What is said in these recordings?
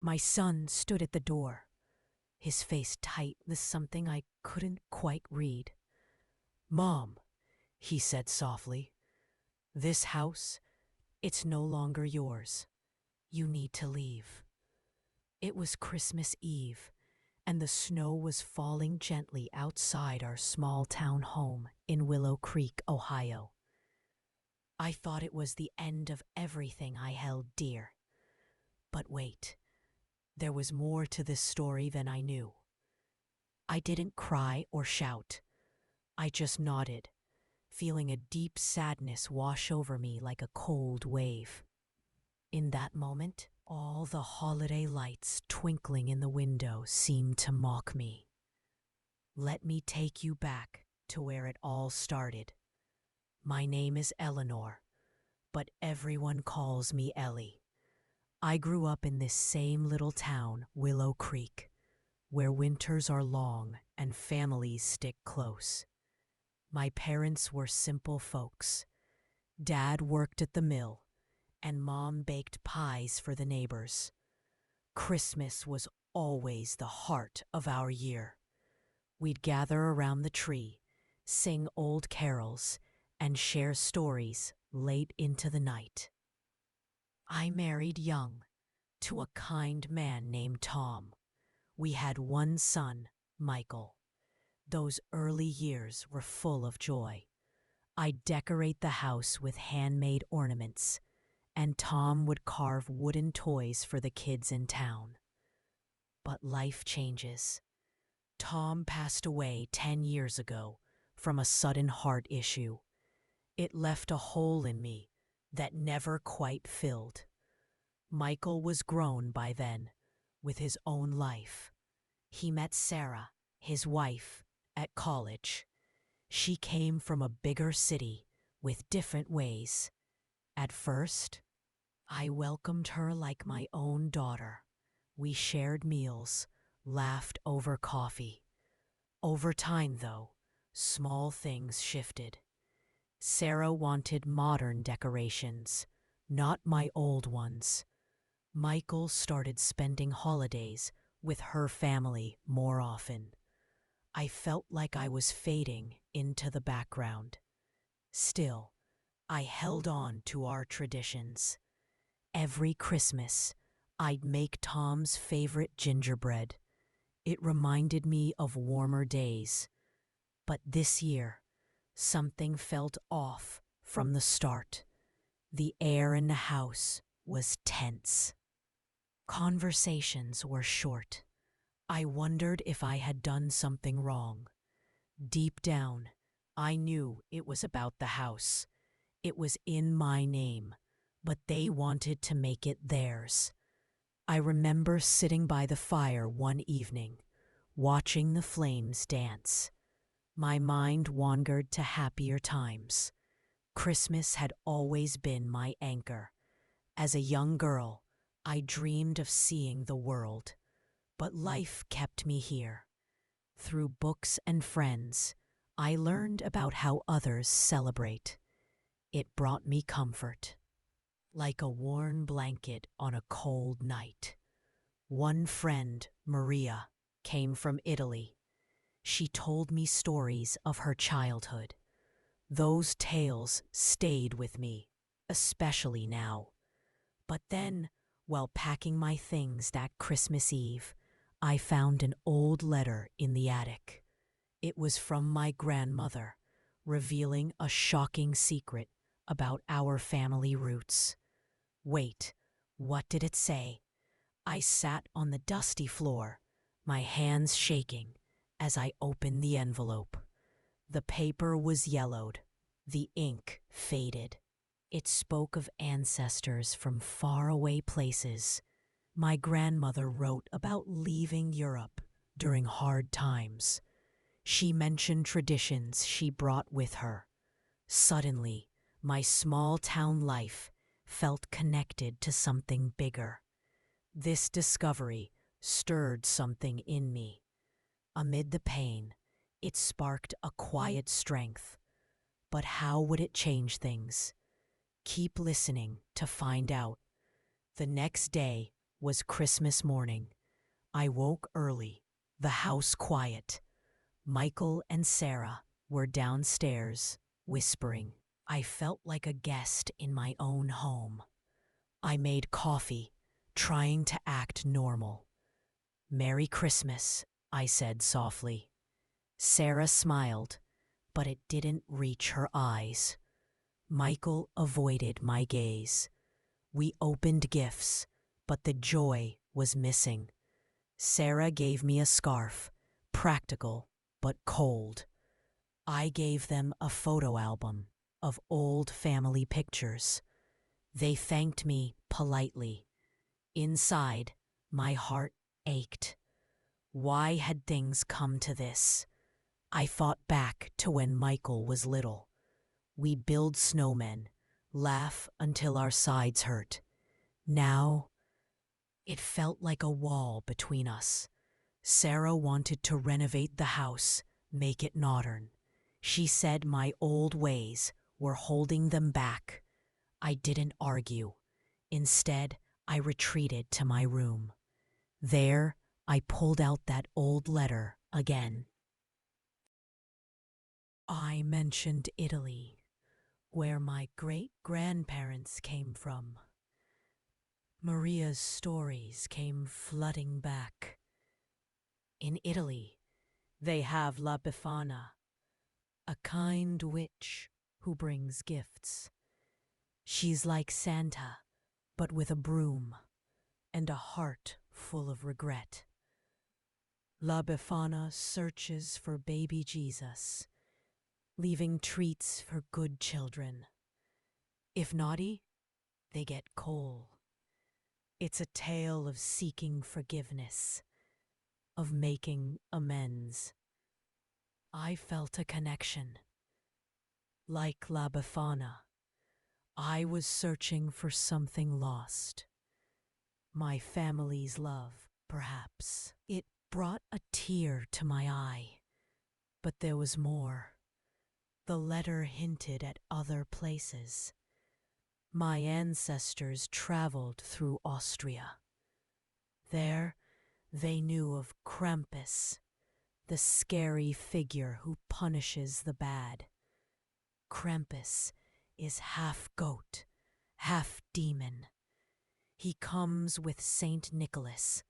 My son stood at the door, his face tight with something I couldn't quite read. "Mom," he said softly, "this house, it's no longer yours. You need to leave." It was Christmas Eve, and the snow was falling gently outside our small town home in Willow Creek, Ohio. I thought it was the end of everything I held dear. But wait, there was more to this story than I knew. I didn't cry or shout. I just nodded, feeling a deep sadness wash over me like a cold wave. In that moment, all the holiday lights twinkling in the window seemed to mock me. Let me take you back to where it all started. My name is Eleanor, but everyone calls me Ellie. I grew up in this same little town, Willow Creek, where winters are long and families stick close. My parents were simple folks. Dad worked at the mill, and Mom baked pies for the neighbors. Christmas was always the heart of our year. We'd gather around the tree, sing old carols, and share stories late into the night. I married young, to a kind man named Tom. We had one son, Michael. Those early years were full of joy. I'd decorate the house with handmade ornaments, and Tom would carve wooden toys for the kids in town. But life changes. Tom passed away 10 years ago from a sudden heart issue. It left a hole in me that never quite filled. Michael was grown by then, with his own life. He met Sarah, his wife, at college. She came from a bigger city with different ways. At first, I welcomed her like my own daughter. We shared meals, laughed over coffee. Over time, though, small things shifted. Sarah wanted modern decorations, not my old ones. Michael started spending holidays with her family more often. I felt like I was fading into the background. Still, I held on to our traditions. Every Christmas, I'd make Tom's favorite gingerbread. It reminded me of warmer days. But this year, something felt off from the start. The air in the house was tense. Conversations were short. I wondered if I had done something wrong. Deep down, I knew it was about the house. It was in my name, but they wanted to make it theirs. I remember sitting by the fire one evening, watching the flames dance. My mind wandered to happier times. Christmas had always been my anchor. As a young girl, I dreamed of seeing the world, but life kept me here. Through books and friends, I learned about how others celebrate. It brought me comfort, like a warm blanket on a cold night. One friend, Maria, came from Italy. She told me stories of her childhood. Those tales stayed with me, especially now. But then, while packing my things that Christmas Eve, I found an old letter in the attic. It was from my grandmother, revealing a shocking secret about our family roots. Wait, what did it say? I sat on the dusty floor, my hands shaking, as I opened the envelope. The paper was yellowed, the ink faded. It spoke of ancestors from faraway places. My grandmother wrote about leaving Europe during hard times. She mentioned traditions she brought with her. Suddenly, my small town life felt connected to something bigger. This discovery stirred something in me. Amid the pain, it sparked a quiet strength. But how would it change things? Keep listening to find out. The next day, was Christmas morning. I woke early, the house quiet. Michael and Sarah were downstairs, whispering. I felt like a guest in my own home. I made coffee, trying to act normal. "Merry Christmas," I said softly. Sarah smiled, but it didn't reach her eyes. Michael avoided my gaze. We opened gifts, but the joy was missing. Sarah gave me a scarf, practical but cold. I gave them a photo album of old family pictures. They thanked me politely. Inside, my heart ached. Why had things come to this? I thought back to when Michael was little. We build snowmen, laugh until our sides hurt. Now, it felt like a wall between us. Sarah wanted to renovate the house, make it modern. She said my old ways were holding them back. I didn't argue. Instead, I retreated to my room. There, I pulled out that old letter again. I mentioned Italy, where my great-grandparents came from. Maria's stories came flooding back. In Italy, they have La Befana, a kind witch who brings gifts. She's like Santa, but with a broom and a heart full of regret. La Befana searches for baby Jesus, leaving treats for good children. If naughty, they get coal. It's a tale of seeking forgiveness, of making amends. I felt a connection. Like La Befana, I was searching for something lost. My family's love, perhaps. It brought a tear to my eye. But there was more. The letter hinted at other places. My ancestors traveled through Austria. There, they knew of Krampus, the scary figure who punishes the bad. Krampus is half goat, half demon. He comes with Saint Nicholas,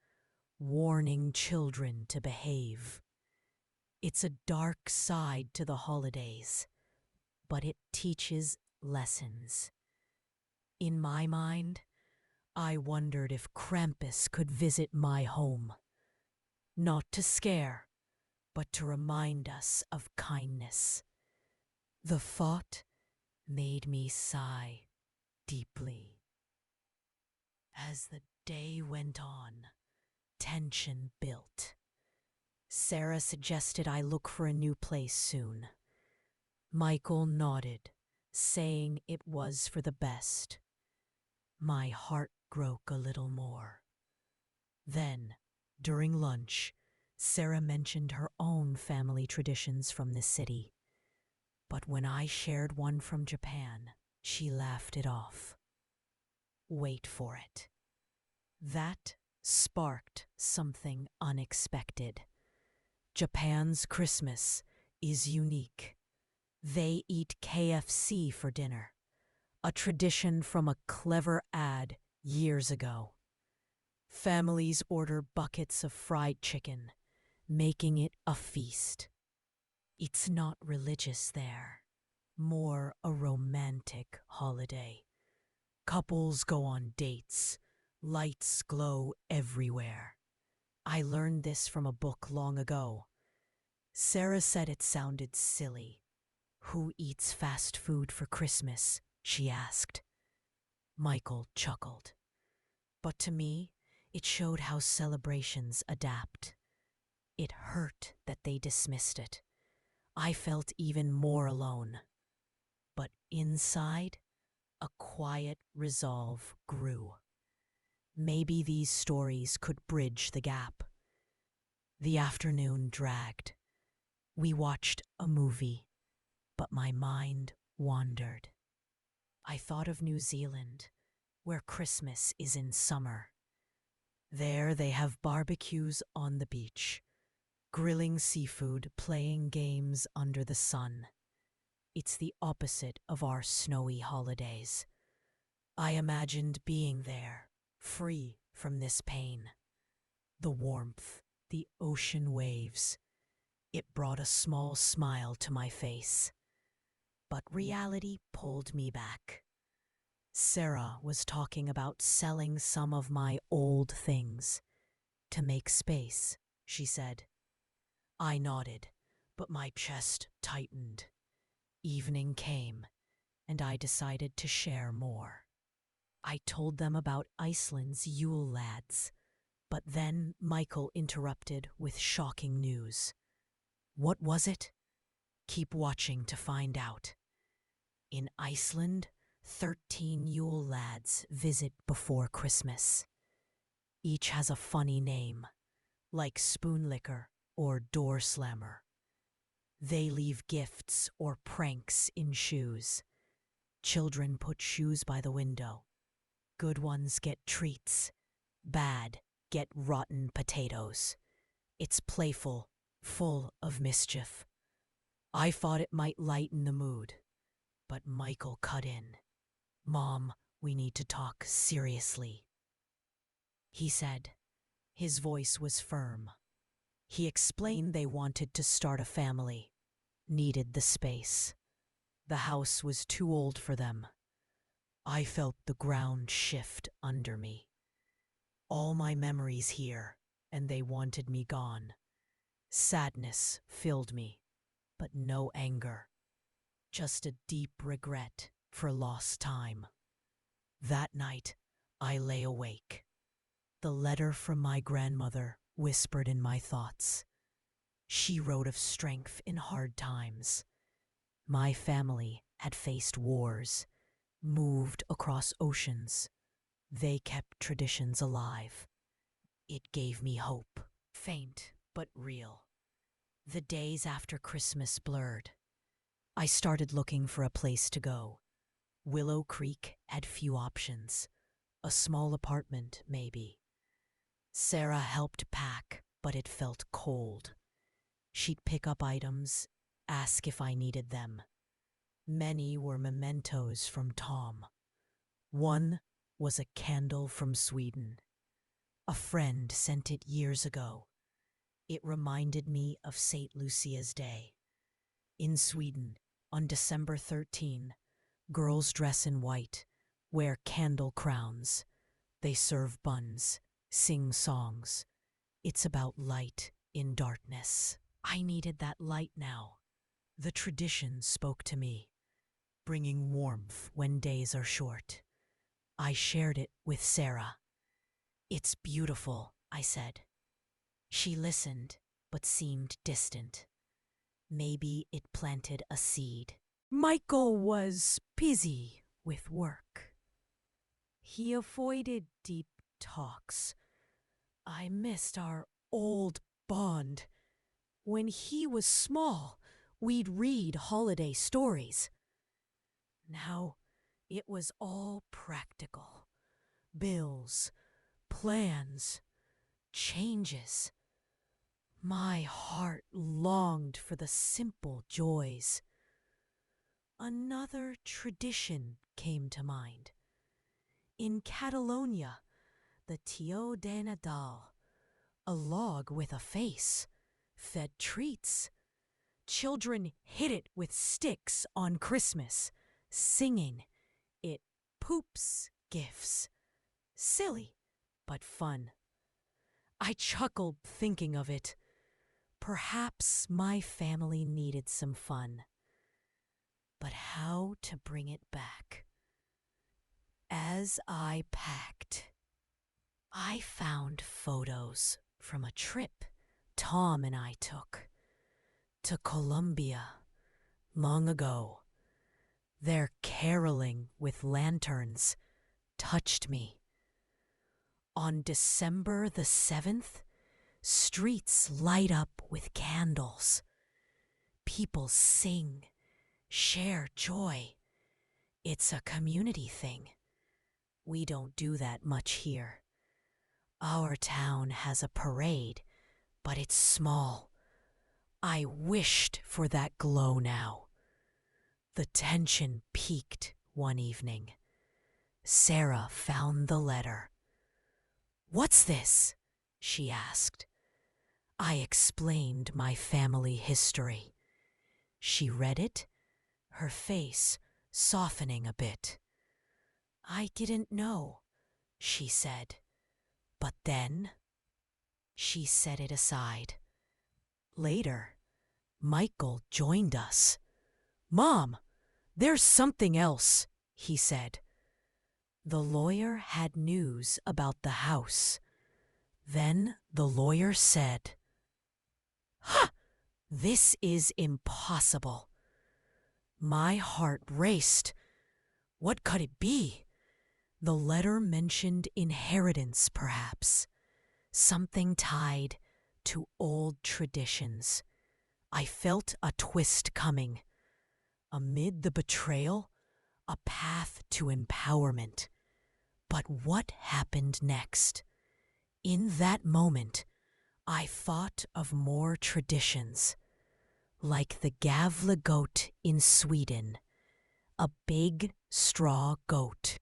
warning children to behave. It's a dark side to the holidays, but it teaches lessons. In my mind, I wondered if Krampus could visit my home. Not to scare, but to remind us of kindness. The thought made me sigh deeply. As the day went on, tension built. Sarah suggested I look for a new place soon. Michael nodded, saying it was for the best. My heart broke a little more. Then, during lunch, Sarah mentioned her own family traditions from the city. But when I shared one from Japan, she laughed it off. Wait for it. That sparked something unexpected. Japan's Christmas is unique. They eat KFC for dinner, a tradition from a clever ad years ago. Families order buckets of fried chicken, making it a feast. It's not religious there, more a romantic holiday. Couples go on dates, lights glow everywhere. I learned this from a book long ago. Sarah said it sounded silly. Who eats fast food for Christmas? She asked. Michael chuckled. But to me, it showed how celebrations adapt. It hurt that they dismissed it. I felt even more alone. But inside, a quiet resolve grew. Maybe these stories could bridge the gap. The afternoon dragged. We watched a movie, but my mind wandered. I thought of New Zealand, where Christmas is in summer. There they have barbecues on the beach, grilling seafood, playing games under the sun. It's the opposite of our snowy holidays. I imagined being there, free from this pain. The warmth, the ocean waves. It brought a small smile to my face. But reality pulled me back. Sarah was talking about selling some of my old things. To make space, she said. I nodded, but my chest tightened. Evening came, and I decided to share more. I told them about Iceland's Yule lads, but then Michael interrupted with shocking news. What was it? Keep watching to find out. In Iceland, 13 Yule lads visit before Christmas. Each has a funny name, like Spoonlicker or Door Slammer. They leave gifts or pranks in shoes. Children put shoes by the window. Good ones get treats. Bad get rotten potatoes. It's playful, full of mischief. I thought it might lighten the mood, but Michael cut in. Mom, we need to talk seriously, he said. His voice was firm. He explained they wanted to start a family, needed the space. The house was too old for them. I felt the ground shift under me. All my memories here, and they wanted me gone. Sadness filled me, but no anger. Just a deep regret for lost time. That night, I lay awake. The letter from my grandmother whispered in my thoughts. She wrote of strength in hard times. My family had faced wars, moved across oceans. They kept traditions alive. It gave me hope, faint but real. The days after Christmas blurred. I started looking for a place to go. Willow Creek had few options. A small apartment, maybe. Sarah helped pack, but it felt cold. She'd pick up items, ask if I needed them. Many were mementos from Tom. One was a candle from Sweden. A friend sent it years ago. It reminded me of St. Lucia's Day. In Sweden, on December 13, girls dress in white, wear candle crowns. They serve buns, sing songs. It's about light in darkness. I needed that light now. The tradition spoke to me, bringing warmth when days are short. I shared it with Sarah. It's beautiful, I said. She listened, but seemed distant. Maybe it planted a seed. Michael was busy with work. He avoided deep talks. I missed our old bond. When he was small, we'd read holiday stories. Now, it was all practical. Bills, plans, changes. My heart longed for the simple joys. Another tradition came to mind. In Catalonia, the Tio de Nadal, a log with a face, fed treats. Children hit it with sticks on Christmas, singing. It poops gifts. Silly, but fun. I chuckled thinking of it. Perhaps my family needed some fun. But how to bring it back? As I packed, I found photos from a trip Tom and I took to Colombia long ago. Their caroling with lanterns touched me. On December the 7th, streets light up with candles. People sing, share joy. It's a community thing. We don't do that much here. Our town has a parade, but it's small. I wished for that glow now. The tension peaked one evening. Sarah found the letter. "What's this?" she asked. I explained my family history. She read it, her face softening a bit. "I didn't know," she said. But then she set it aside. Later, Michael joined us. "Mom, there's something else," he said. The lawyer had news about the house. Then the lawyer said, "Ha! This is impossible." My heart raced. What could it be? The letter mentioned inheritance, perhaps. Something tied to old traditions. I felt a twist coming. Amid the betrayal, a path to empowerment. But what happened next? In that moment, I thought of more traditions, like the Gavle goat in Sweden, a big straw goat,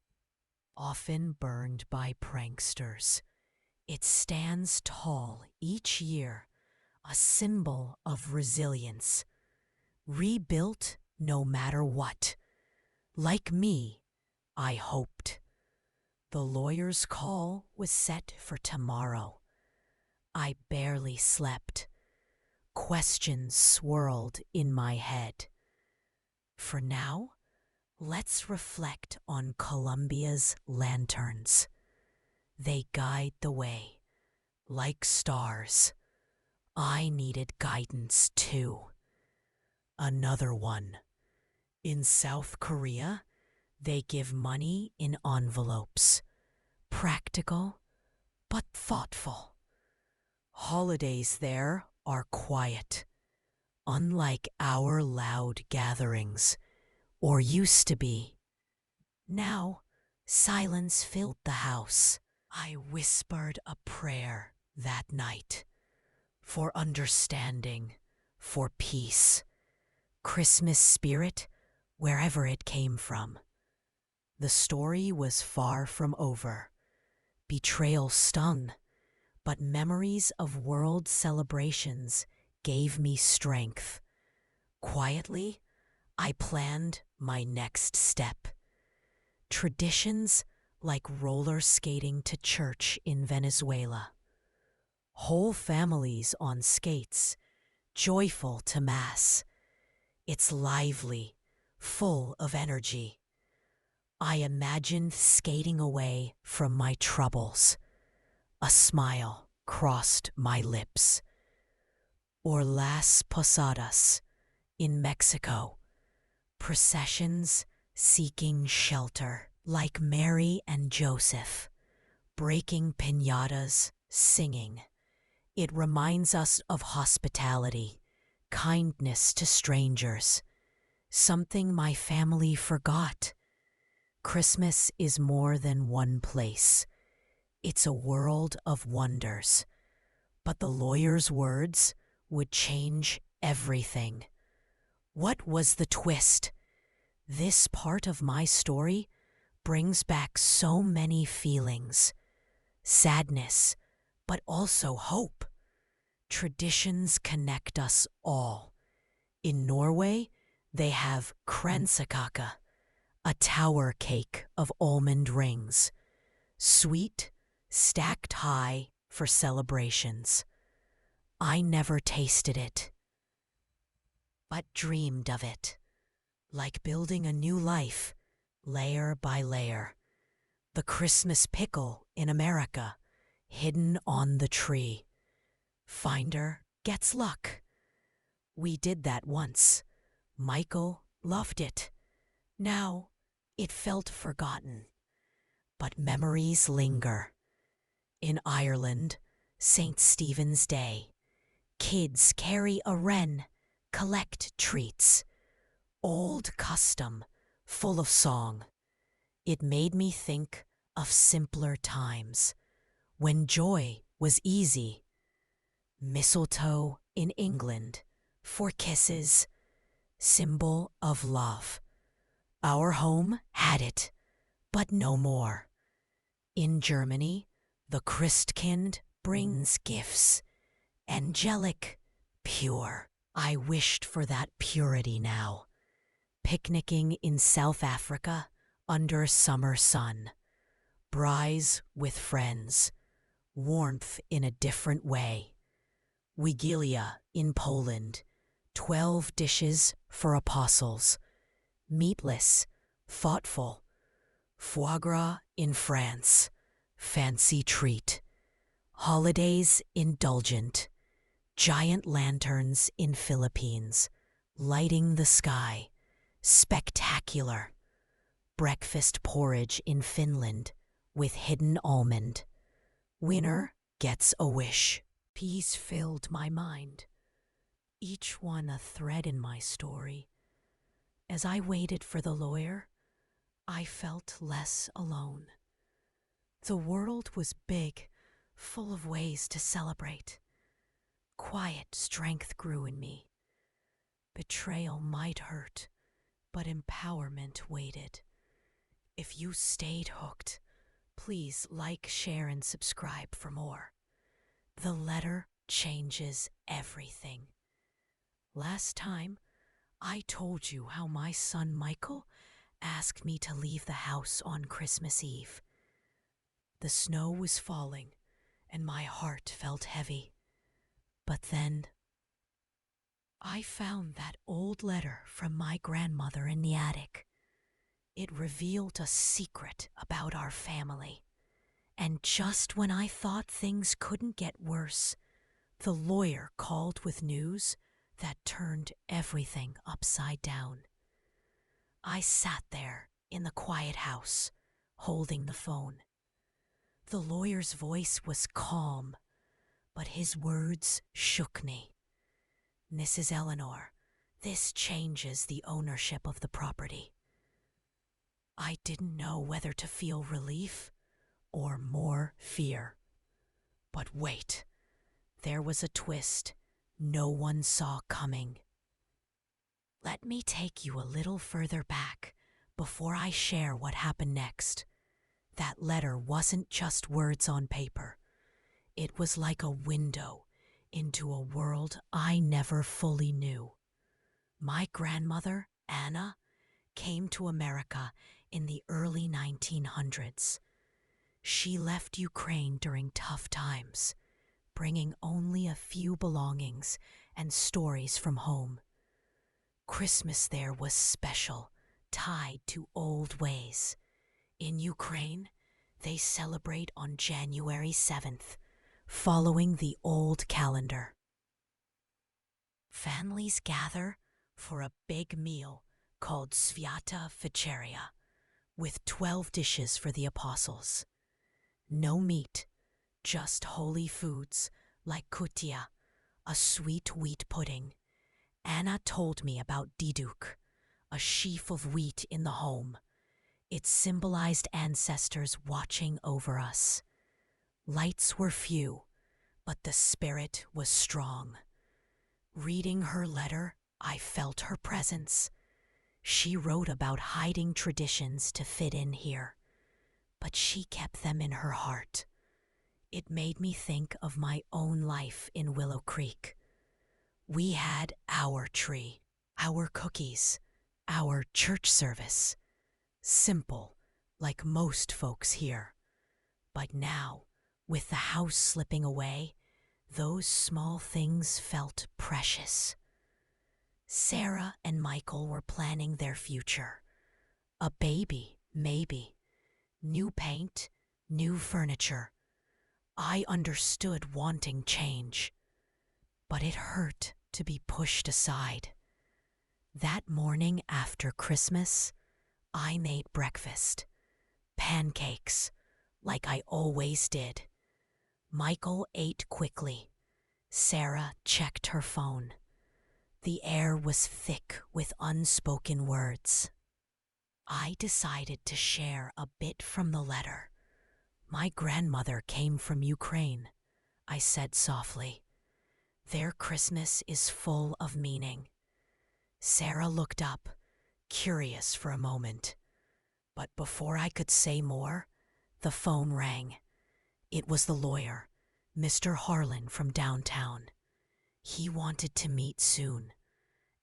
often burned by pranksters. It stands tall each year, a symbol of resilience, rebuilt no matter what. Like me, I hoped. The lawyer's call was set for tomorrow. I barely slept. Questions swirled in my head. For now, let's reflect on Columbia's lanterns. They guide the way, like stars. I needed guidance too. Another one. In South Korea, they give money in envelopes. Practical, but thoughtful. Holidays there are quiet, unlike our loud gatherings, or used to be. Now, silence filled the house. I whispered a prayer that night. For understanding, for peace. Christmas spirit, wherever it came from. The story was far from over. Betrayal stung, but memories of world celebrations gave me strength. Quietly, I planned my next step. Traditions like roller skating to church in Venezuela. Whole families on skates, joyful to Mass. It's lively, full of energy. I imagined skating away from my troubles. A smile crossed my lips. Or Las Posadas in Mexico. Processions seeking shelter, like Mary and Joseph, breaking piñatas, singing. It reminds us of hospitality, kindness to strangers, something my family forgot. Christmas is more than one place. It's a world of wonders. But the lawyer's words would change everything. What was the twist? This part of my story brings back so many feelings. Sadness, but also hope. Traditions connect us all. In Norway, they have kransekake, a tower cake of almond rings, sweet, stacked high for celebrations. I never tasted it, but dreamed of it, like building a new life, layer by layer. The Christmas pickle in America, hidden on the tree. Finder gets luck. We did that once. Michael loved it. Now, it felt forgotten. But memories linger. In Ireland, St. Stephen's Day. Kids carry a wren, collect treats. Old custom, full of song. It made me think of simpler times, when joy was easy. Mistletoe in England for kisses, symbol of love. Our home had it, but no more. In Germany, the Christkind brings gifts, angelic, pure. I wished for that purity now. Picnicking in South Africa under summer sun. Braais with friends, warmth in a different way. Wigilia in Poland, 12 dishes for apostles. Meatless, thoughtful. Foie gras in France, fancy treat. Holidays indulgent. Giant lanterns in Philippines, lighting the sky. Spectacular. Breakfast porridge in Finland with hidden almond. Winner gets a wish. Peace filled my mind, each one a thread in my story. As I waited for the lawyer, I felt less alone. The world was big, full of ways to celebrate. Quiet strength grew in me. Betrayal might hurt, but empowerment waited. If you stayed hooked, please like, share, and subscribe for more. The letter changes everything. Last time, I told you how my son Michael asked me to leave the house on Christmas Eve. The snow was falling, and my heart felt heavy. But then, I found that old letter from my grandmother in the attic. It revealed a secret about our family. And just when I thought things couldn't get worse, the lawyer called with news that turned everything upside down. I sat there in the quiet house, holding the phone. The lawyer's voice was calm, but his words shook me. Mrs. Eleanor, this changes the ownership of the property. I didn't know whether to feel relief or more fear. But wait, there was a twist no one saw coming. Let me take you a little further back before I share what happened next. That letter wasn't just words on paper. It was like a window into a world I never fully knew. My grandmother, Anna, came to America in the early 1900s. She left Ukraine during tough times, bringing only a few belongings and stories from home. Christmas there was special, tied to old ways. In Ukraine, they celebrate on January 7th, following the old calendar. Families gather for a big meal called Sviata Večeria, with 12 dishes for the apostles. No meat, just holy foods like kutia, a sweet wheat pudding. Anna told me about diduk, a sheaf of wheat in the home. It symbolized ancestors watching over us. Lights were few, but the spirit was strong. Reading her letter, I felt her presence. She wrote about hiding traditions to fit in here, but she kept them in her heart. It made me think of my own life in Willow Creek. We had our tree, our cookies, our church service. Simple, like most folks here. But now, with the house slipping away, those small things felt precious. Sarah and Michael were planning their future. A baby, maybe. New paint, new furniture. I understood wanting change, but it hurt to be pushed aside. That morning after Christmas, I made breakfast. Pancakes, like I always did. Michael ate quickly. Sarah checked her phone. The air was thick with unspoken words. I decided to share a bit from the letter. My grandmother came from Ukraine, I said softly. Their Christmas is full of meaning. Sarah looked up, curious for a moment. But before I could say more, the phone rang. It was the lawyer, Mr. Harlan from downtown. He wanted to meet soon.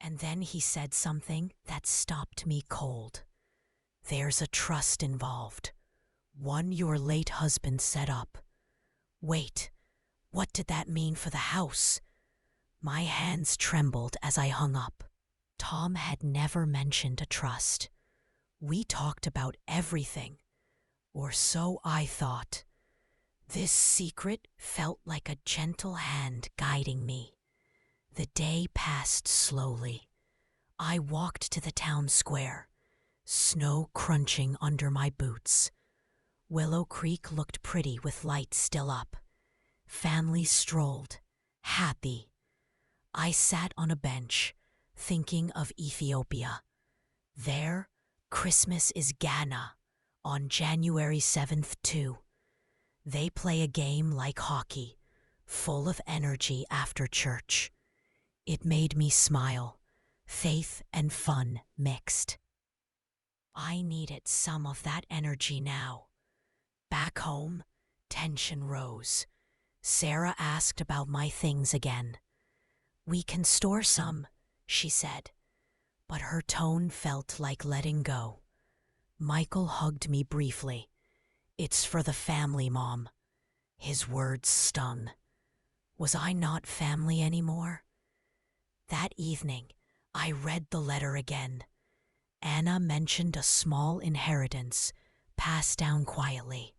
And then he said something that stopped me cold. There's a trust involved. One your late husband set up. Wait, what did that mean for the house? My hands trembled as I hung up. Tom had never mentioned a trust. We talked about everything, or so I thought. This secret felt like a gentle hand guiding me. The day passed slowly. I walked to the town square, snow crunching under my boots. Willow Creek looked pretty with lights still up. Families strolled, happy. I sat on a bench, thinking of Ethiopia. There, Christmas is Ghana, on January 7th too. They play a game like hockey, full of energy after church. It made me smile, faith and fun mixed. I needed some of that energy now. Back home, tension rose. Sarah asked about my things again. We can store some, she said, but her tone felt like letting go. Michael hugged me briefly. It's for the family, Mom. His words stung. Was I not family anymore? That evening, I read the letter again. Anna mentioned a small inheritance, passed down quietly.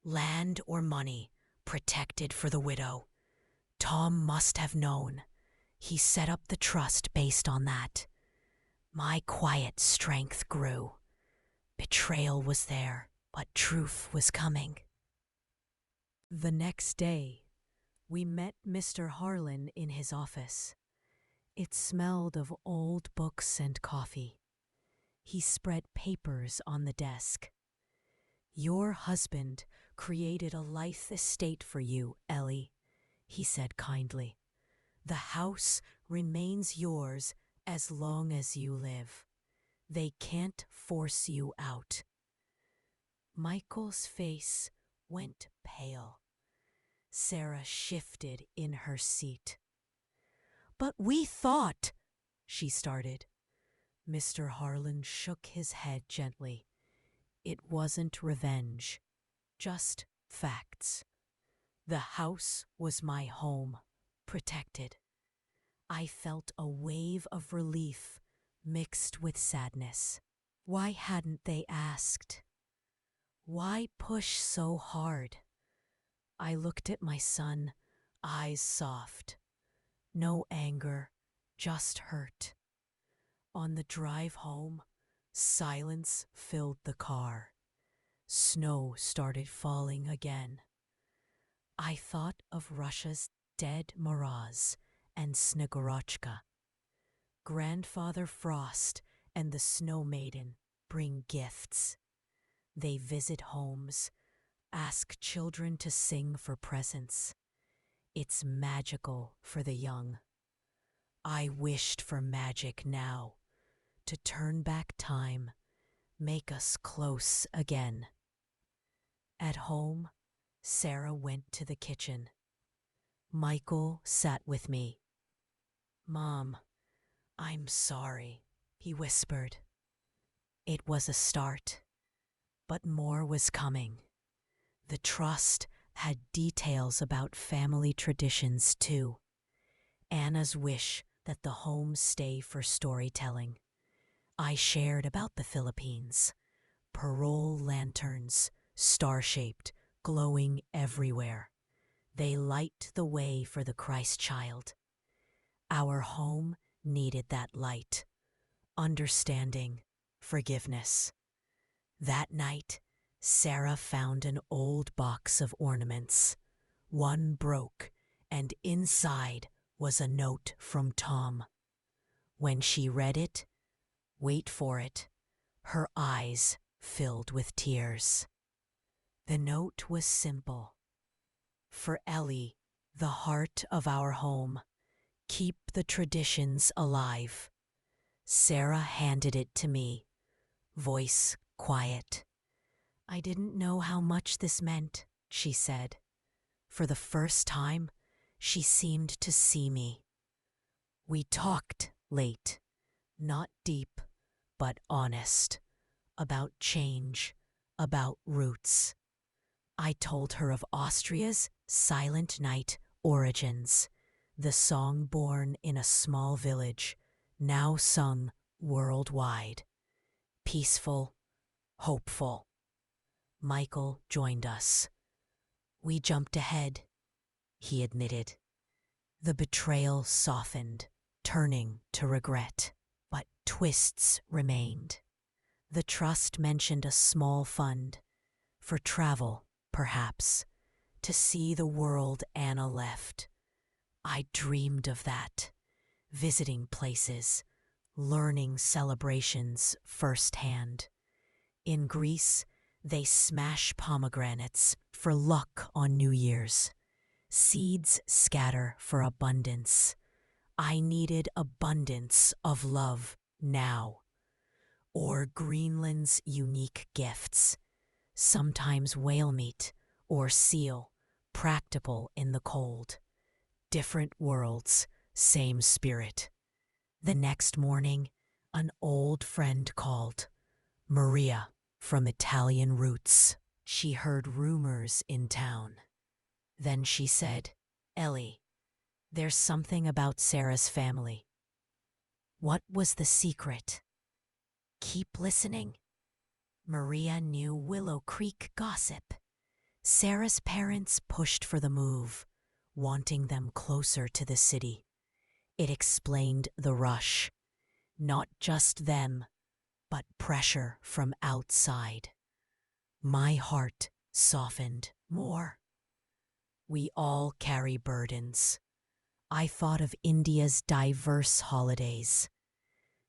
Land or money, protected for the widow. Tom must have known. He set up the trust based on that. My quiet strength grew. Betrayal was there, but truth was coming. The next day, we met Mr. Harlan in his office. It smelled of old books and coffee. He spread papers on the desk. Your husband created a life estate for you, Ellie, he said kindly. The house remains yours as long as you live. They can't force you out. Michael's face went pale. Sarah shifted in her seat. But we thought, she started. Mr. Harlan shook his head gently. It wasn't revenge, just facts. The house was my home, protected. I felt a wave of relief mixed with sadness. Why hadn't they asked? Why push so hard? I looked at my son, eyes soft. No anger, just hurt. On the drive home, silence filled the car. Snow started falling again. I thought of Russia's dead Moroz and Snegorochka. Grandfather Frost and the Snow Maiden bring gifts. They visit homes, ask children to sing for presents. It's magical for the young. I wished for magic now, to turn back time, make us close again. At home, Sarah went to the kitchen. Michael sat with me. Mom, I'm sorry, he whispered. It was a start, but more was coming. The trust had details about family traditions too. Anna's wish that the home stay for storytelling. I shared about the Philippines. Parole lanterns, star-shaped, glowing everywhere. They light the way for the Christ child. Our home needed that light. Understanding, forgiveness. That night, Sarah found an old box of ornaments. One broke, and inside was a note from Tom. When she read it, wait for it, her eyes filled with tears. The note was simple. For Ellie, the heart of our home. Keep the traditions alive. Sarah handed it to me, voice quiet. I didn't know how much this meant, she said. For the first time, she seemed to see me. We talked late, not deep, but honest, about change, about roots. I told her of Austria's Silent Night origins, the song born in a small village, now sung worldwide. Peaceful, hopeful. Michael joined us. We jumped ahead, he admitted. The betrayal softened, turning to regret, but twists remained. The trust mentioned a small fund, for travel, perhaps, to see the world Anna left. I dreamed of that, visiting places, learning celebrations firsthand. In Greece, they smash pomegranates for luck on New Year's. Seeds scatter for abundance. I needed abundance of love now. Or Greenland's unique gifts, sometimes whale meat or seal, practical in the cold. Different worlds, same spirit. The next morning, an old friend called, Maria, from Italian roots. She heard rumors in town. Then she said, Ellie, there's something about Sarah's family. What was the secret? Keep listening. Maria knew Willow Creek gossip. Sarah's parents pushed for the move, wanting them closer to the city. It explained the rush. Not just them, but pressure from outside. My heart softened more. We all carry burdens. I thought of India's diverse holidays.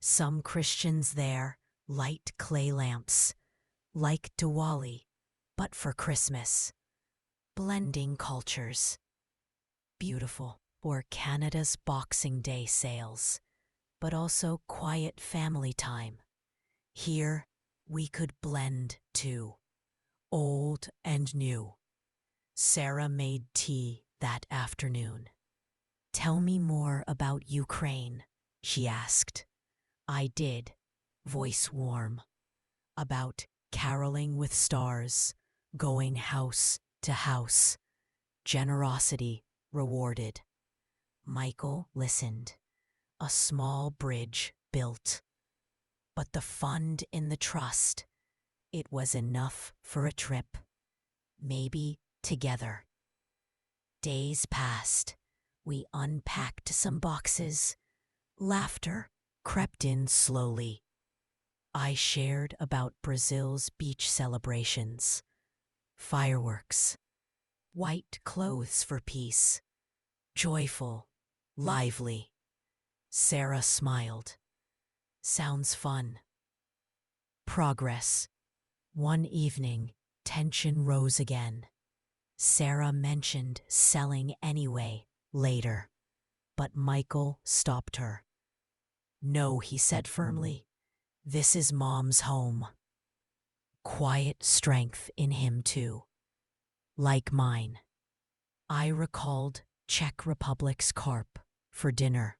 Some Christians there light clay lamps, like Diwali, but for Christmas. Blending cultures. Beautiful. Or Canada's Boxing Day sales, but also quiet family time. Here, we could blend too, old and new. Sarah made tea that afternoon. Tell me more about Ukraine, she asked. I did, voice warm. About caroling with stars, going house to house. Generosity rewarded. Michael listened. A small bridge built. But the fund in the trust, it was enough for a trip. Maybe together. Days passed. We unpacked some boxes. Laughter crept in slowly. I shared about Brazil's beach celebrations. Fireworks. White clothes for peace. Joyful, lively. Sarah smiled. Sounds fun. Progress. One evening, tension rose again. Sarah mentioned selling anyway later, but Michael stopped her. No, he said firmly. This is Mom's home. Quiet strength in him too. Like mine. I recalled Czech Republic's carp for dinner.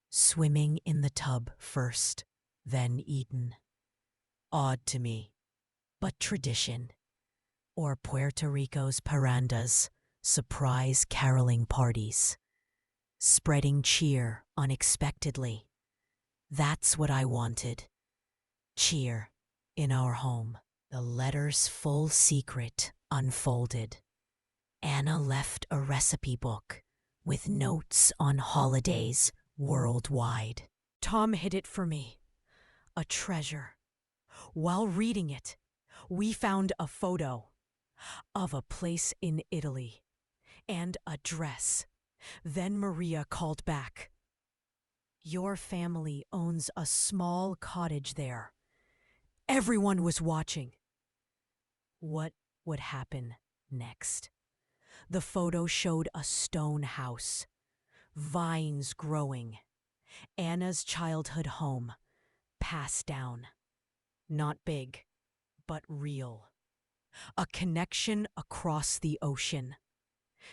Swimming in the tub first, then eaten. Odd to me, but tradition. Or Puerto Rico's parandas, surprise caroling parties. Spreading cheer unexpectedly. That's what I wanted. Cheer in our home. The letter's full secret unfolded. Anna left a recipe book with notes on holidays worldwide. Tom hid it for me. A treasure. While reading it, we found a photo of a place in Italy and a dress. Then Maria called back. Your family owns a small cottage there. Everyone was watching. What would happen next. The photo showed a stone house, vines growing, Anna's childhood home, passed down. Not big, but real. A connection across the ocean.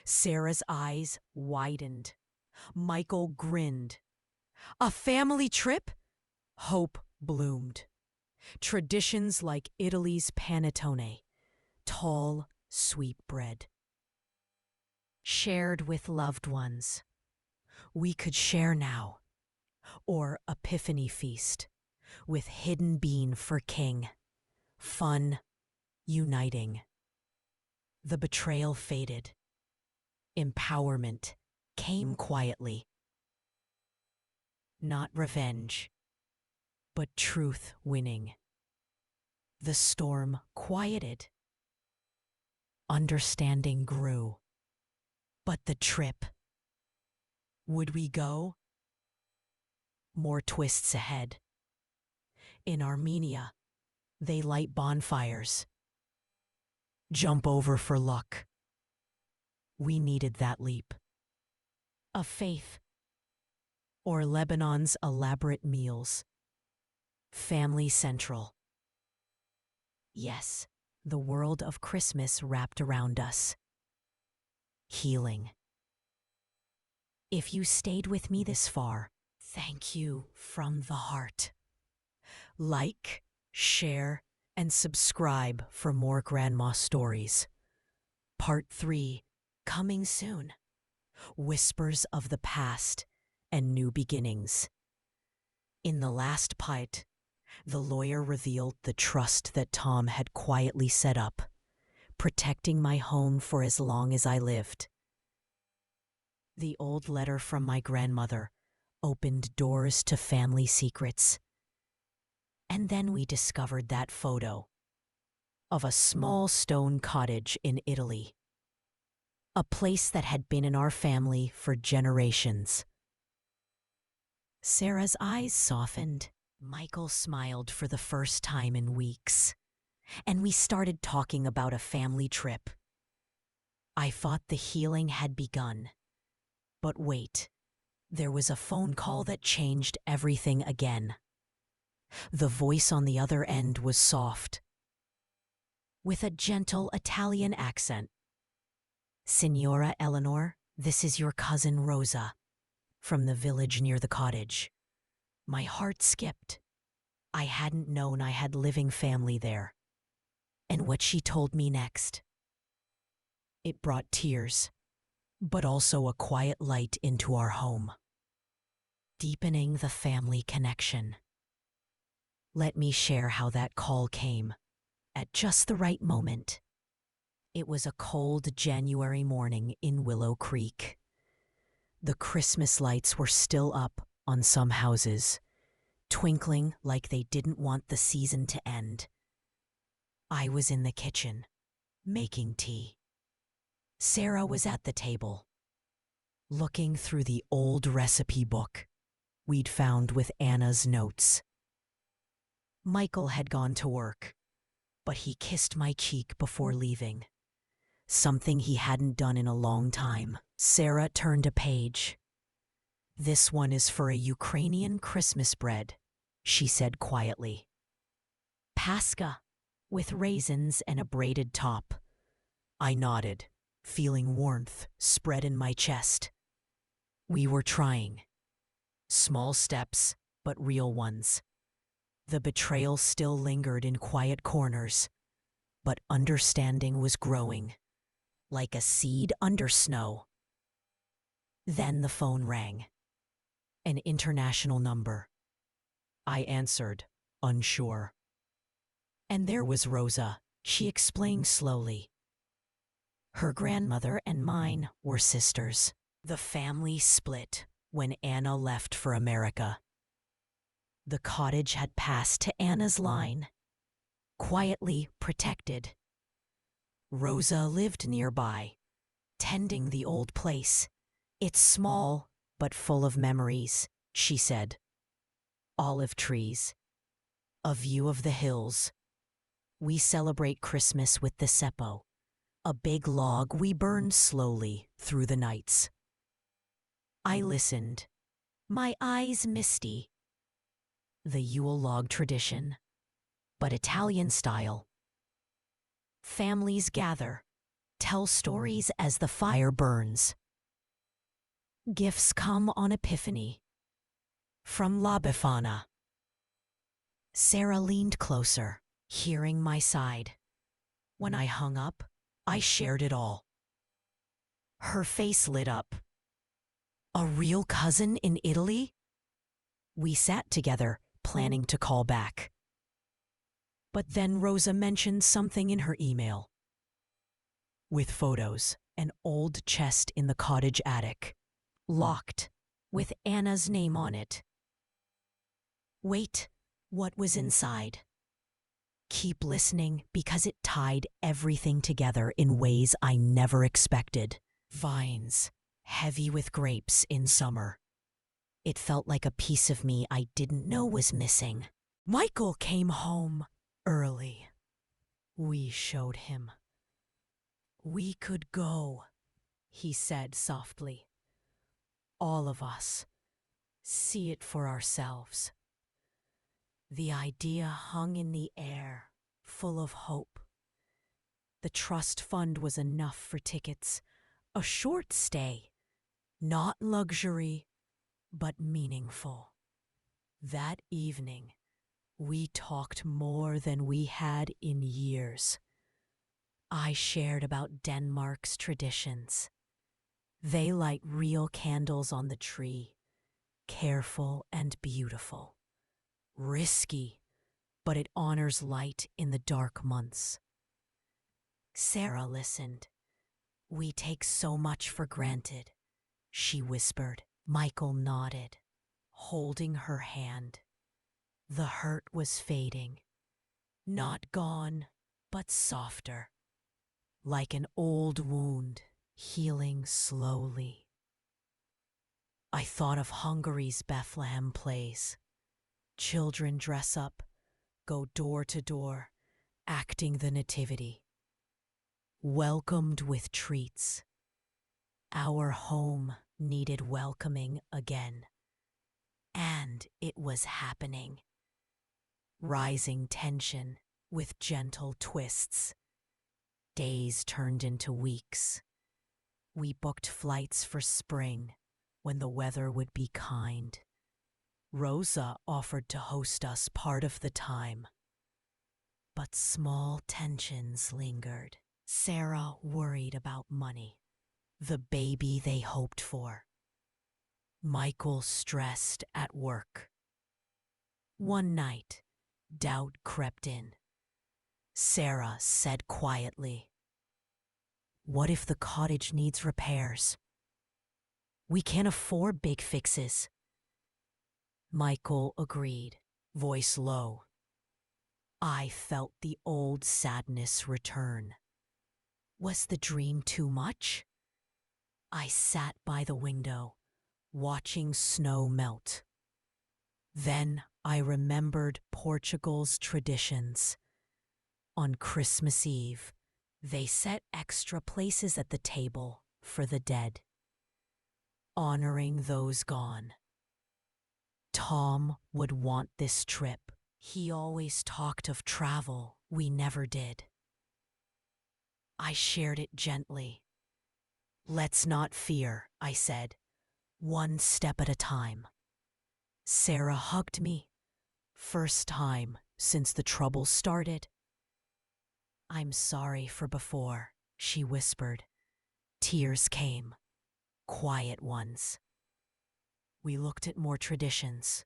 Sarah's eyes widened. Michael grinned. A family trip? Hope bloomed. Traditions like Italy's panettone, tall sweetbread. Shared with loved ones. We could share now. Or Epiphany feast, with hidden bean for king. Fun, uniting. The betrayal faded. Empowerment came quietly. Not revenge, but truth winning. The storm quieted. Understanding grew. But the trip. Would we go? More twists ahead. In Armenia, they light bonfires. Jump over for luck. We needed that leap. Of faith. Or Lebanon's elaborate meals. Family Central. Yes, the world of Christmas wrapped around us. Healing. If you stayed with me this far, thank you from the heart. Like, share, and subscribe for more Grandma stories. Part 3, coming soon. Whispers of the past and new beginnings. In the last part, the lawyer revealed the trust that Tom had quietly set up, protecting my home for as long as I lived. The old letter from my grandmother opened doors to family secrets. And then we discovered that photo of a small stone cottage in Italy, a place that had been in our family for generations. Sarah's eyes softened. Michael smiled for the first time in weeks, and we started talking about a family trip. I thought the healing had begun. But wait, there was a phone call that changed everything again. The voice on the other end was soft, with a gentle Italian accent. Signora Eleanor, this is your cousin Rosa, from the village near the cottage. My heart skipped. I hadn't known I had living family there. And what she told me next. It brought tears, but also a quiet light into our home, deepening the family connection. Let me share how that call came, at just the right moment. It was a cold January morning in Willow Creek. The Christmas lights were still up on some houses, twinkling like they didn't want the season to end. I was in the kitchen, making tea. Sarah was at the table, looking through the old recipe book we'd found with Anna's notes. Michael had gone to work, but he kissed my cheek before leaving, something he hadn't done in a long time. Sarah turned a page. This one is for a Ukrainian Christmas bread, she said quietly. Pascha, with raisins and a braided top. I nodded, feeling warmth spread in my chest. We were trying. Small steps, but real ones. The betrayal still lingered in quiet corners, but understanding was growing, like a seed under snow. Then the phone rang. An international number. I answered, unsure. And there was Rosa, she explained slowly. Her grandmother and mine were sisters. The family split when Anna left for America. The cottage had passed to Anna's line, quietly protected. Rosa lived nearby, tending the old place. It's small, but full of memories, she said. Olive trees, a view of the hills, We celebrate Christmas with the seppo, a big log we burn slowly through the nights. I listened, my eyes misty. The Yule log tradition, but Italian style. Families gather, tell stories as the fire burns. Gifts come on Epiphany. From La Befana. Sarah leaned closer, hearing my side. When I hung up, I shared it all. Her face lit up. A real cousin in Italy? We sat together, planning to call back. But then Rosa mentioned something in her email. With photos, an old chest in the cottage attic, locked, with Anna's name on it. Wait, what was inside? Keep listening because it tied everything together in ways I never expected. Vines, heavy with grapes in summer. It felt like a piece of me I didn't know was missing. Michael came home early. We showed him. We could go, he said softly. All of us. See it for ourselves. The idea hung in the air, full of hope. The trust fund was enough for tickets, a short stay, not luxury, but meaningful. That evening, we talked more than we had in years. I shared about Denmark's traditions. They light real candles on the tree, careful and beautiful. Risky, but it honors light in the dark months. Sarah listened. We take so much for granted, she whispered. Michael nodded, holding her hand. The hurt was fading. Not gone, but softer. Like an old wound, healing slowly. I thought of Hungary's Bethlehem plays. Children dress up, go door to door, acting the nativity. Welcomed with treats. Our home needed welcoming again. And it was happening. Rising tension with gentle twists. Days turned into weeks. We booked flights for spring when the weather would be kind. Rosa offered to host us part of the time. But small tensions lingered. Sarah worried about money, the baby they hoped for. Michael stressed at work. One night, doubt crept in. Sarah said quietly, "What if the cottage needs repairs? We can't afford big fixes." Michael agreed, voice low. I felt the old sadness return. Was the dream too much? I sat by the window, watching snow melt. Then I remembered Portugal's traditions. On Christmas Eve, they set extra places at the table for the dead, honoring those gone. Tom would want this trip. He always talked of travel we never did. I shared it gently. "Let's not fear," I said, "one step at a time." Sarah hugged me. First time since the trouble started. "I'm sorry for before," she whispered. Tears came, quiet ones. We looked at more traditions.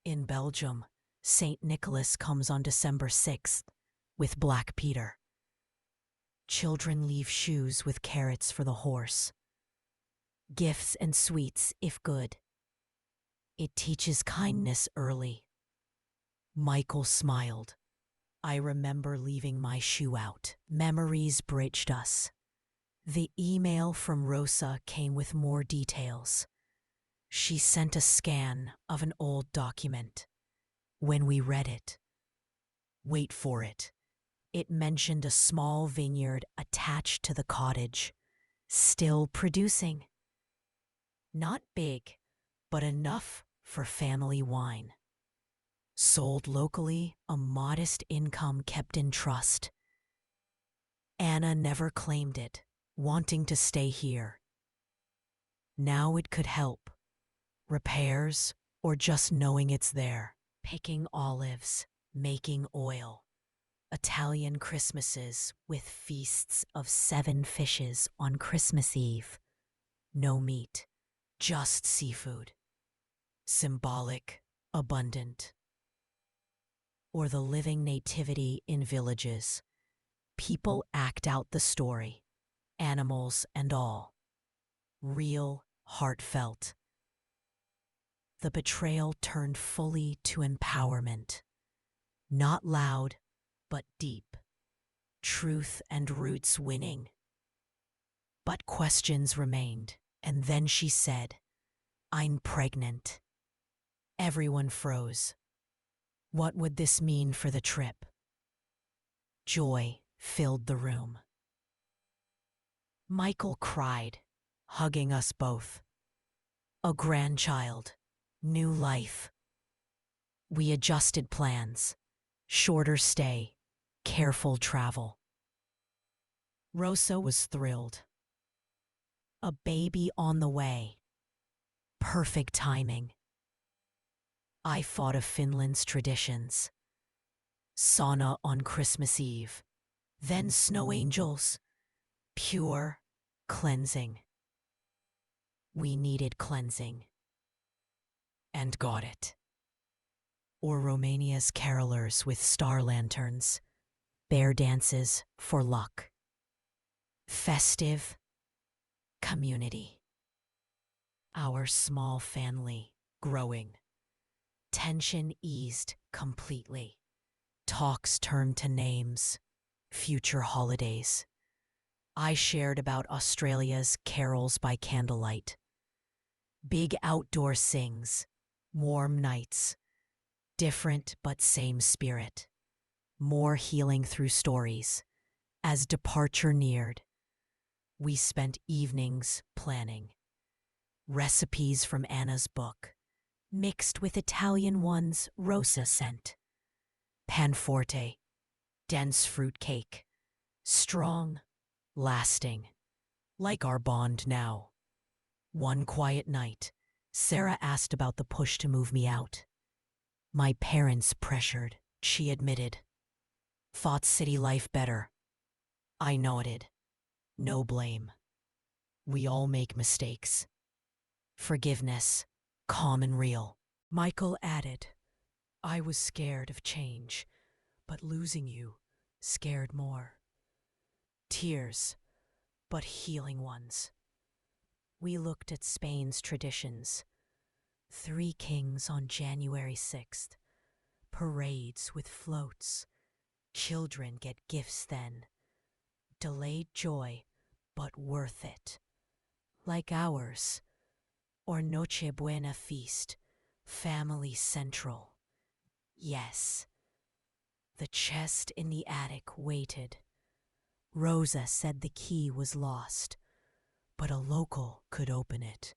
In Belgium, St. Nicholas comes on December 6th with Black Peter. Children leave shoes with carrots for the horse. Gifts and sweets if good. It teaches kindness early. Michael smiled. I remember leaving my shoe out. Memories bridged us. The email from Rosa came with more details. She sent a scan of an old document. When we read it, wait for it, It mentioned a small vineyard attached to the cottage, still producing. Not big, but enough for family wine. Sold locally, a modest income kept in trust. Anna never claimed it, wanting to stay here. Now it could help. Repairs, or just knowing it's there. Picking olives, making oil. Italian Christmases with feasts of 7 fishes on Christmas Eve. No meat, just seafood. Symbolic, abundant. Or the living nativity in villages. People act out the story, animals and all. Real, heartfelt. The betrayal turned fully to empowerment. Not loud, but deep. Truth and roots winning. But questions remained, and then she said, "I'm pregnant." Everyone froze. What would this mean for the trip? Joy filled the room. Michael cried, hugging us both. A grandchild, new life. We adjusted plans. Shorter stay, careful travel. Rosa was thrilled. A baby on the way. Perfect timing. I thought of Finland's traditions. Sauna on Christmas Eve. Then snow angels. Pure, cleansing. We needed cleansing. And got it. Or Romania's carolers with star lanterns. Bear dances for luck. Festive. Community. Our small family growing. Tension eased completely. Talks turned to names, future holidays. I shared about Australia's carols by candlelight. Big outdoor sings, warm nights. Different but same spirit. More healing through stories. As departure neared, we spent evenings planning. Recipes from Anna's book, mixed with Italian ones Rosa sent. Panforte, dense fruit cake, strong, lasting, like our bond now. One quiet night, Sarah asked about the push to move me out. My parents pressured, she admitted. Thought city life better. I nodded. No blame. We all make mistakes. Forgiveness, calm and real. Michael added, I was scared of change, but losing you scared more. Tears, but healing ones. We looked at Spain's traditions. 3 kings on January 6th. Parades with floats. Children get gifts then. Delayed joy, but worth it. Like ours. Or Noche Buena feast. Family central. Yes. The chest in the attic waited. Rosa said the key was lost, but a local could open it.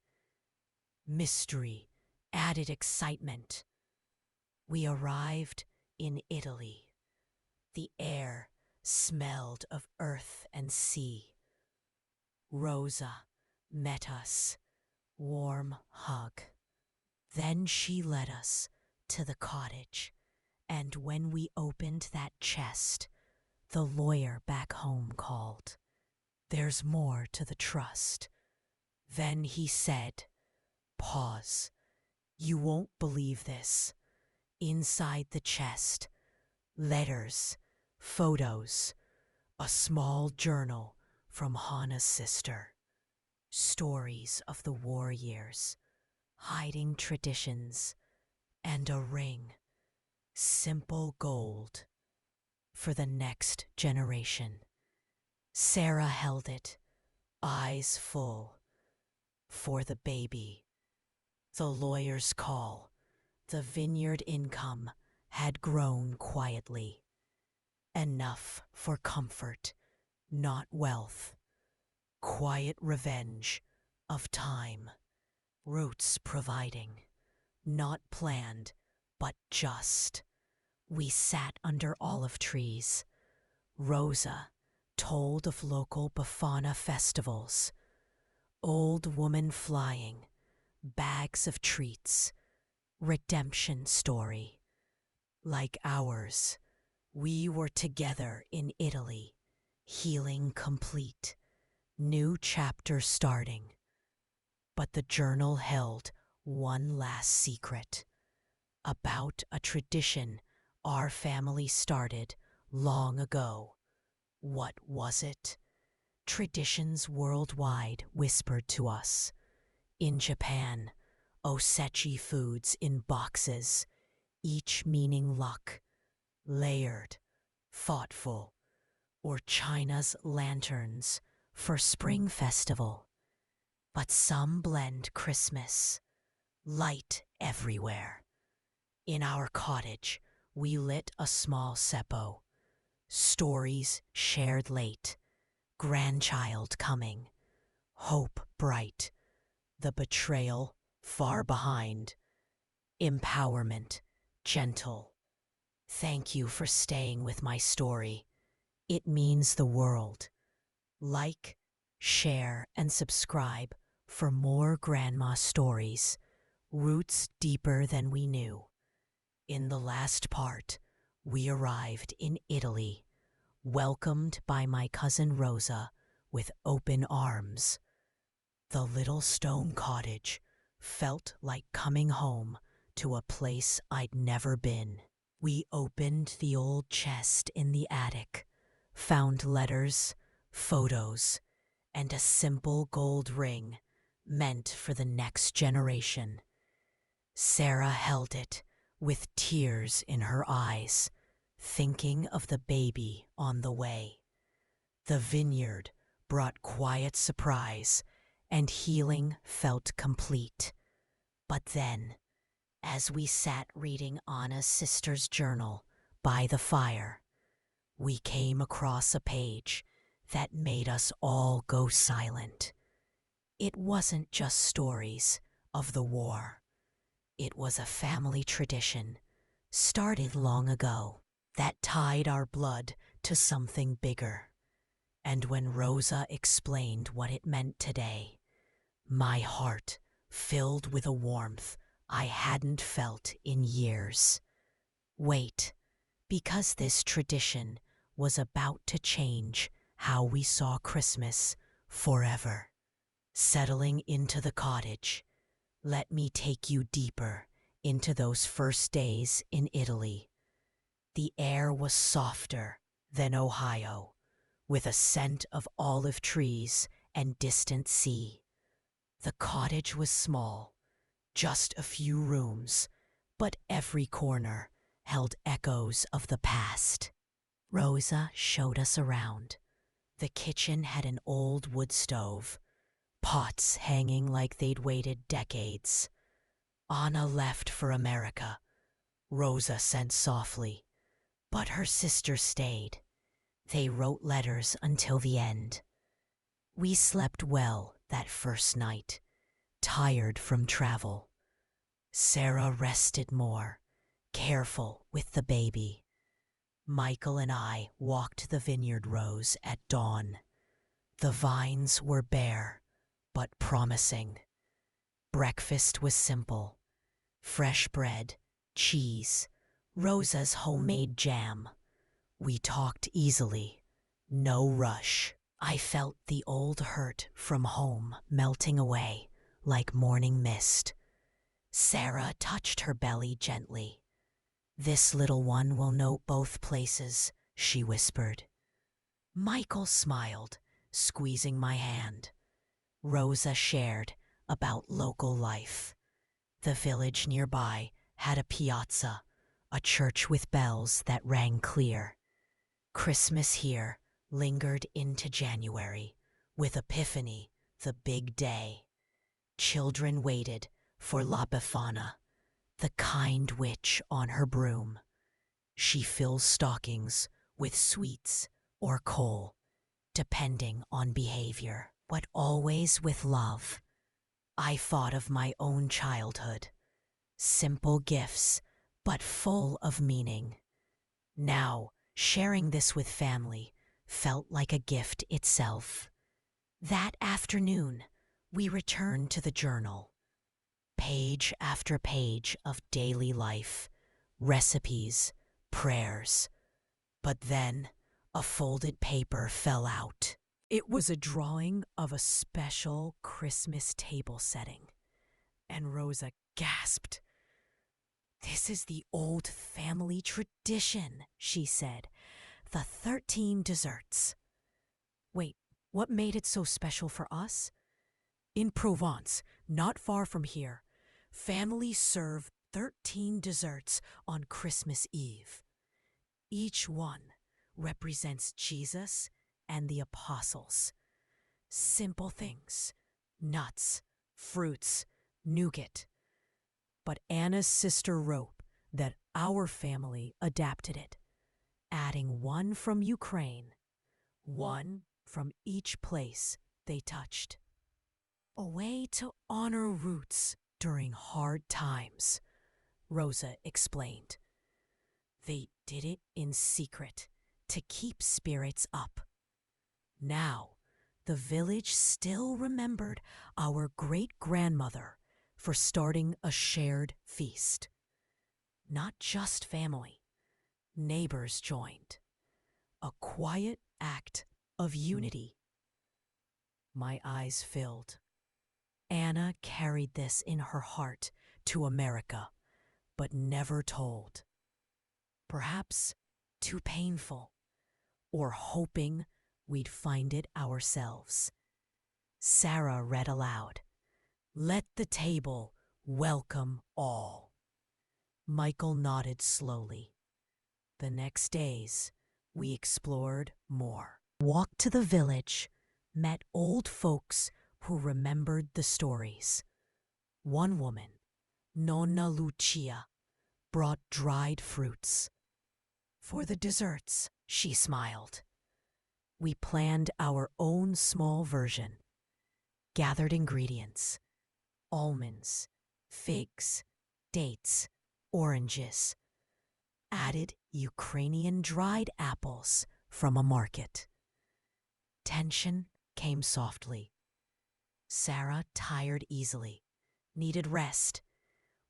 Mystery, added excitement. We arrived in Italy. The air smelled of earth and sea. Rosa met us, warm hug. Then she led us to the cottage, and when we opened that chest, the lawyer back home called. There's more to the trust. Then he said, pause. You won't believe this. Inside the chest, letters, photos, a small journal from Hannah's sister. Stories of the war years, hiding traditions, and a ring, simple gold, for the next generation. Sarah held it, eyes full, for the baby. The lawyer's call, the vineyard income had grown quietly. Enough for comfort, not wealth. Quiet revenge of time. Roots providing, not planned, but just. We sat under olive trees. Rosa told of local Bafana festivals. Old woman flying, bags of treats, redemption story. Like ours, we were together in Italy, healing complete, new chapter starting. But the journal held one last secret about a tradition our family started long ago. What was it? Traditions worldwide whispered to us. In Japan, osechi foods in boxes, each meaning luck, layered, thoughtful, or China's lanterns for spring festival. But some blend Christmas, light everywhere. In our cottage, we lit a small seppo. Stories shared late, grandchild coming, hope bright, the betrayal far behind, empowerment gentle. Thank you for staying with my story. It means the world. Like, share, and subscribe for more grandma stories, roots deeper than we knew. In the last part, we arrived in Italy, welcomed by my cousin Rosa with open arms. The little stone cottage felt like coming home to a place I'd never been. We opened the old chest in the attic, found letters, photos, and a simple gold ring meant for the next generation. Sarah held it with tears in her eyes, thinking of the baby on the way. The vineyard brought quiet surprise, and healing felt complete. But then, as we sat reading Anna's sister's journal by the fire, we came across a page that made us all go silent. It wasn't just stories of the war. It was a family tradition, started long ago, that tied our blood to something bigger. And when Rosa explained what it meant today, my heart filled with a warmth I hadn't felt in years. Wait, because this tradition was about to change how we saw Christmas forever. Settling into the cottage, let me take you deeper into those first days in Italy. The air was softer than Ohio, with a scent of olive trees and distant sea. The cottage was small, just a few rooms, but every corner held echoes of the past. Rosa showed us around. The kitchen had an old wood stove, pots hanging like they'd waited decades. Anna left for America, Rosa said softly, but her sister stayed. They wrote letters until the end. We slept well that first night, tired from travel. Sarah rested more, careful with the baby. Michael and I walked the vineyard rows at dawn. The vines were bare, but promising. Breakfast was simple. Fresh bread, cheese, Rosa's homemade jam. We talked easily, no rush. I felt the old hurt from home melting away like morning mist. Sarah touched her belly gently. This little one will know both places, she whispered. Michael smiled, squeezing my hand. Rosa shared about local life. The village nearby had a piazza, a church with bells that rang clear. Christmas here lingered into January, with Epiphany, the big day. Children waited for La Befana, the kind witch on her broom. She fills stockings with sweets or coal, depending on behavior, but always with love. I thought of my own childhood. Simple gifts, but full of meaning. Now, sharing this with family felt like a gift itself. That afternoon, we returned to the journal. Page after page of daily life, recipes, prayers. But then, a folded paper fell out. It was a drawing of a special Christmas table setting, and Rosa gasped. "This is the old family tradition," she said. "The 13 desserts." Wait, what made it so special for us? In Provence, not far from here, families serve 13 desserts on Christmas Eve. Each one represents Jesus and the apostles. Simple things: nuts, fruits, nougat. But Anna's sister wrote that our family adapted it, adding one from Ukraine, one from each place they touched. A way to honor roots during hard times, Rosa explained. They did it in secret to keep spirits up. Now, the village still remembered our great-grandmother for starting a shared feast. Not just family, neighbors joined. A quiet act of unity. My eyes filled. Anna carried this in her heart to America, but never told. Perhaps too painful, or hoping we'd find it ourselves. Sarah read aloud, "Let the table welcome all." Michael nodded slowly. The next days, we explored more. Walked to the village, met old folks who remembered the stories. One woman, Nonna Lucia, brought dried fruits. For the desserts, she smiled. We planned our own small version. Gathered ingredients: almonds, figs, dates, oranges. Added Ukrainian dried apples from a market. Tension came softly. Sarah tired easily, needed rest.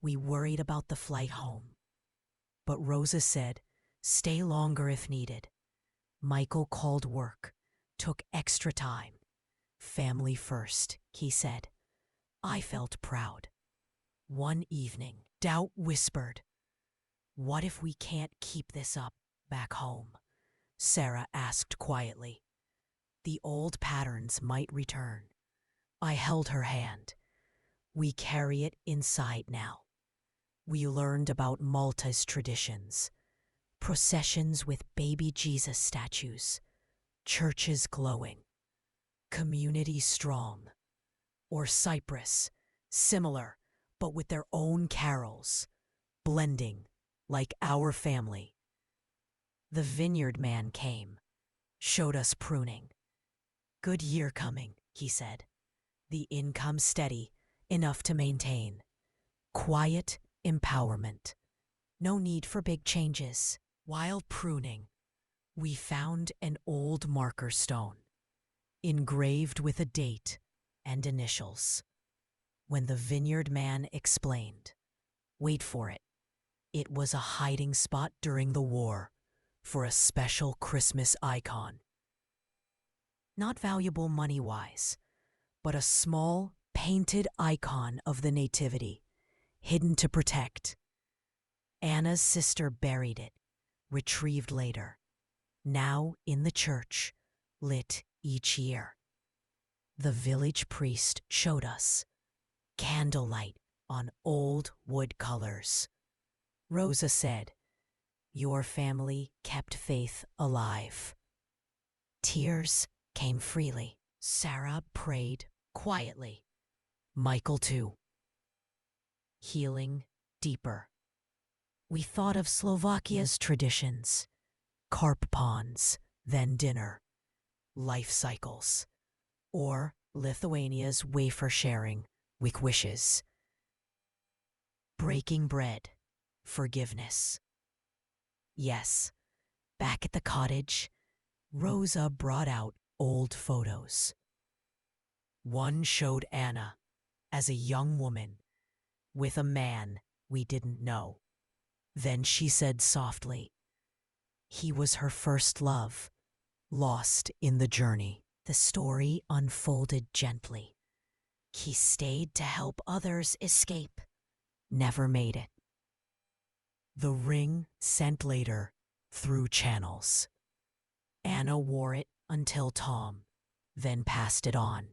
We worried about the flight home. But Rosa said, "Stay longer if needed." Michael called work, took extra time. "Family first," he said. I felt proud. One evening, doubt whispered, "What if we can't keep this up back home?" Sarah asked quietly. The old patterns might return. I held her hand. We carry it inside now. We learned about Malta's traditions. Processions with baby Jesus statues. Churches glowing. Community strong. Or Cyprus, similar, but with their own carols. Blending, like our family. The vineyard man came. Showed us pruning. "Good year coming," he said. The income steady, enough to maintain. Quiet empowerment. No need for big changes. While pruning, we found an old marker stone, engraved with a date and initials. When the vineyard man explained, wait for it, it was a hiding spot during the war for a special Christmas icon. Not valuable money-wise, but a small, painted icon of the Nativity, hidden to protect. Anna's sister buried it, retrieved later, now in the church, lit each year. The village priest showed us, candlelight on old wood colors. Rosa said, "Your family kept faith alive." Tears came freely. Sarah prayed quietly. Michael too. Healing deeper. We thought of Slovakia's traditions. carp ponds, then dinner, life cycles, or Lithuania's wafer sharing with wishes. Breaking bread, forgiveness. Yes, back at the cottage, Rosa brought out old photos. One showed Anna as a young woman with a man we didn't know. Then she said softly, he was her first love, lost in the journey. The story unfolded gently. He stayed to help others escape, never made it. The ring sent later through channels. Anna wore it until Tom, then passed it on.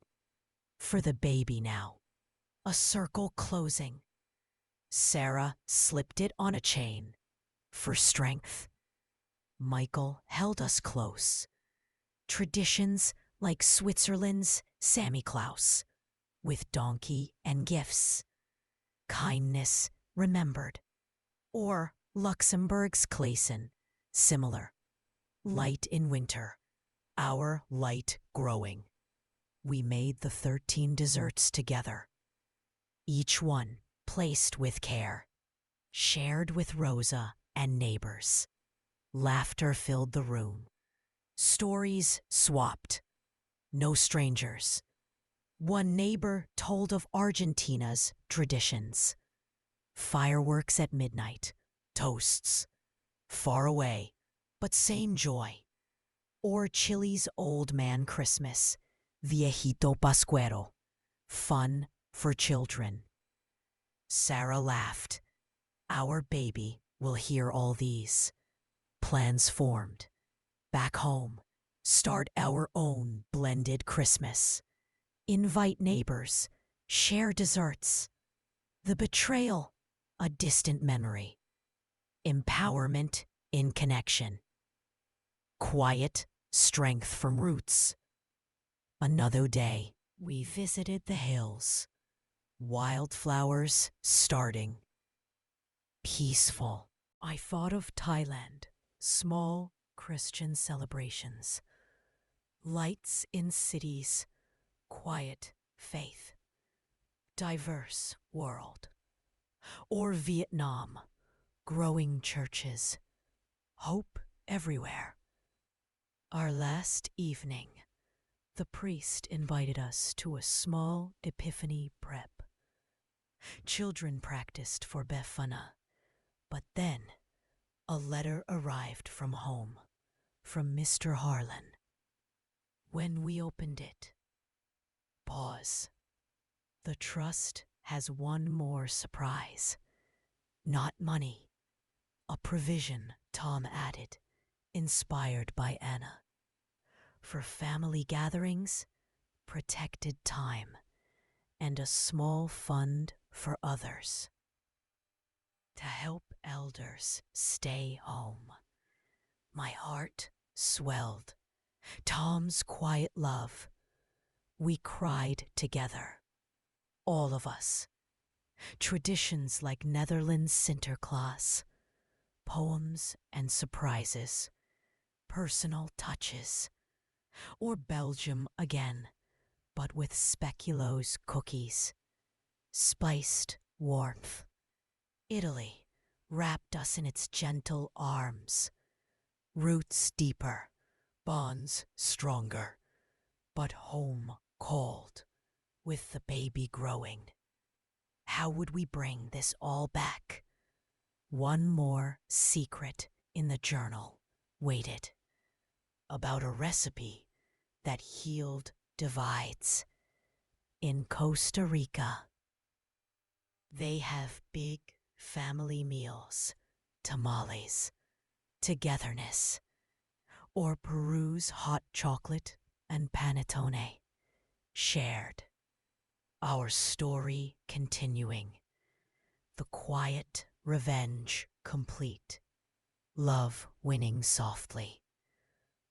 For the baby now, a circle closing. Sarah slipped it on a chain for strength. Michael held us close. Traditions like Switzerland's Sammy Klaus, with donkey and gifts. Kindness remembered. Or Luxembourg's Clayson, similar. Light in winter, our light growing. We made the 13 desserts together. Each one placed with care, shared with Rosa and neighbors. Laughter filled the room. Stories swapped. No strangers. One neighbor told of Argentina's traditions. Fireworks at midnight, toasts. Far away, but same joy. Or Chile's Old Man Christmas, Viejito Pascuero. Fun for children. Sarah laughed. Our baby will hear all these. Plans formed. Back home, start our own blended Christmas. Invite neighbors, share desserts. The betrayal, a distant memory. Empowerment in connection. Quiet strength from roots. Another day, we visited the hills. Wildflowers starting. Peaceful. I thought of Thailand. Small Christian celebrations. Lights in cities. Quiet faith. Diverse world. Or Vietnam. Growing churches. Hope everywhere. Our last evening, the priest invited us to a small epiphany prep. Children practiced for Befana, but then a letter arrived from home, from Mr. Harlan. When we opened it, pause. The trust has one more surprise. Not money, a provision, Tom added, inspired by Anna. For family gatherings, protected time, and a small fund for others. To help elders stay home. My heart swelled. Tom's quiet love. We cried together. All of us. Traditions like Netherlands Sinterklaas. Poems and surprises. Personal touches. Or Belgium again, but with speculoos cookies. Spiced warmth. Italy wrapped us in its gentle arms. Roots deeper, bonds stronger, but home cold, with the baby growing. How would we bring this all back? One more secret in the journal waited. About a recipe that healed divides. In Costa Rica, they have big family meals, tamales, togetherness, or Peru's hot chocolate and panettone, shared. Our story continuing, the quiet revenge complete, love winning softly,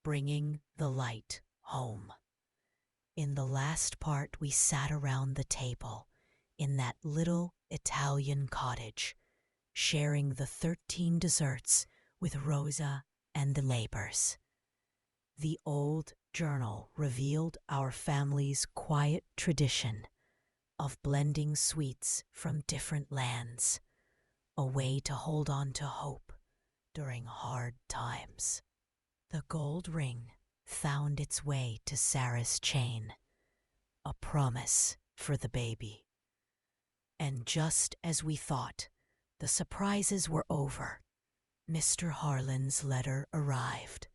bringing the light home. In the last part, we sat around the table in that little Italian cottage, sharing the 13 desserts with Rosa and the neighbors. The old journal revealed our family's quiet tradition of blending sweets from different lands, a way to hold on to hope during hard times. The gold ring found its way to Sarah's chain, a promise for the baby. And just as we thought the surprises were over, Mr. Harlan's letter arrived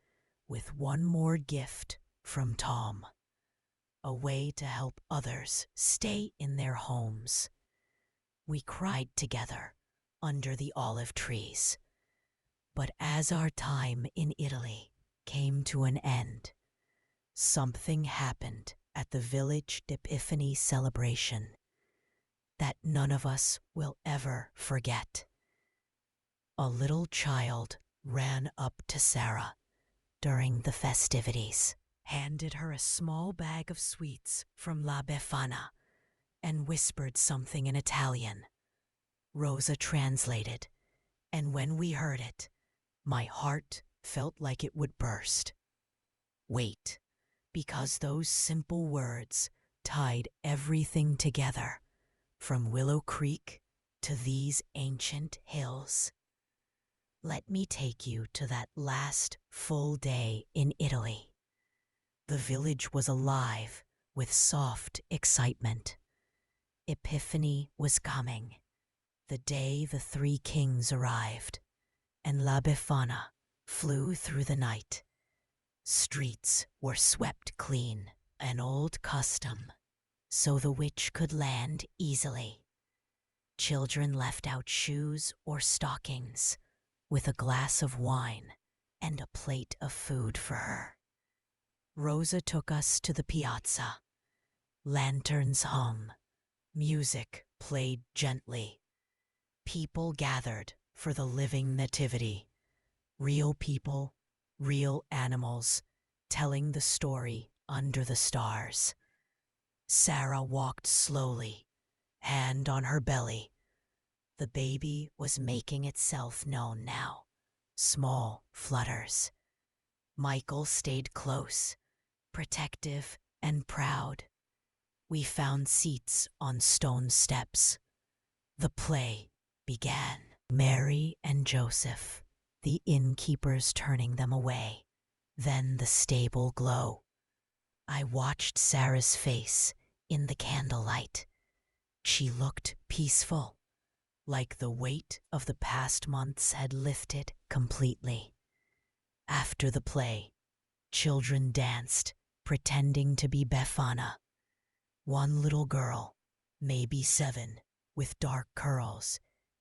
with one more gift from Tom, a way to help others stay in their homes. We cried together under the olive trees. But as our time in Italy came to an end, something happened at the Village d'Epiphany celebration that none of us will ever forget. A little child ran up to Sarah during the festivities, handed her a small bag of sweets from La Befana, and whispered something in Italian. Rosa translated, and when we heard it, my heart felt like it would burst. Wait, because those simple words tied everything together, from Willow Creek to these ancient hills. Let me take you to that last full day in Italy. The village was alive with soft excitement. Epiphany was coming, the day the three kings arrived, and La Befana flew through the night. Streets were swept clean, an old custom, so the witch could land easily. Children left out shoes or stockings, with a glass of wine and a plate of food for her. Rosa took us to the piazza. Lanterns hung, music played gently. People gathered for the living nativity. Real people, real animals, telling the story under the stars. Sarah walked slowly, hand on her belly. The baby was making itself known now, small flutters. Michael stayed close, protective and proud. We found seats on stone steps. The play began. Mary and Joseph, the innkeepers turning them away. Then the stable glow. I watched Sarah's face in the candlelight. She looked peaceful, like the weight of the past months had lifted completely. After the play, children danced, pretending to be Befana. One little girl, maybe 7, with dark curls,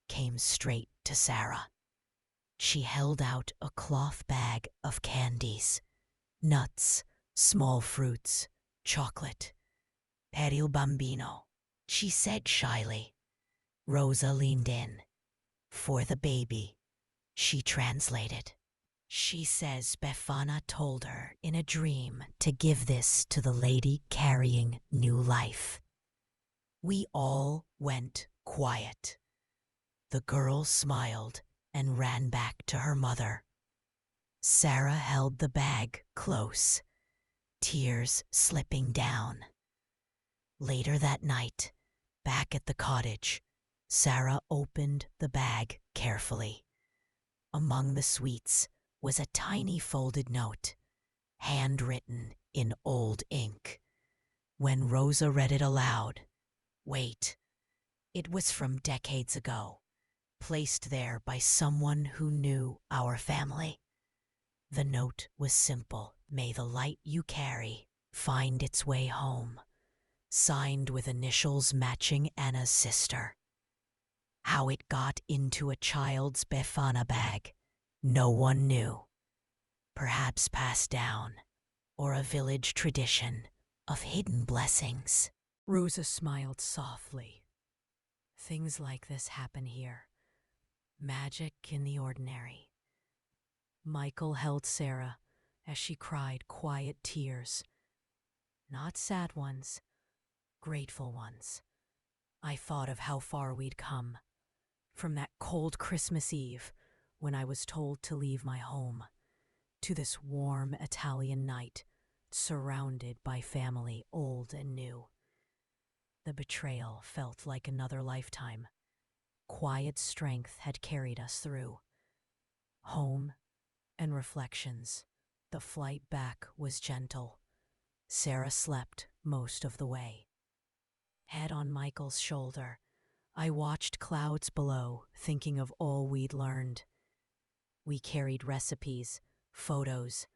came straight to Sarah. She held out a cloth bag of candies, nuts, small fruits, chocolate. Per il bambino, she said shyly. Rosa leaned in. For the baby, she translated. She says Befana told her in a dream to give this to the lady carrying new life. We all went quiet. The girl smiled and ran back to her mother. Sarah held the bag close, tears slipping down. Later that night, back at the cottage, Sarah opened the bag carefully. Among the sweets was a tiny folded note, handwritten in old ink. When Rosa read it aloud, wait, it was from decades ago, placed there by someone who knew our family. The note was simple. May the light you carry find its way home. Signed with initials matching Anna's sister. How it got into a child's Befana bag, no one knew. Perhaps passed down, or a village tradition of hidden blessings. Rosa smiled softly. Things like this happen here. Magic in the ordinary. Michael held Sarah as she cried quiet tears. Not sad ones, grateful ones. I thought of how far we'd come. From that cold Christmas Eve when I was told to leave my home, to this warm Italian night, surrounded by family old and new. The betrayal felt like another lifetime. Quiet strength had carried us through. Home and reflections. The flight back was gentle. Sarah slept most of the way. Head on Michael's shoulder, I watched clouds below, thinking of all we'd learned. We carried recipes, photos,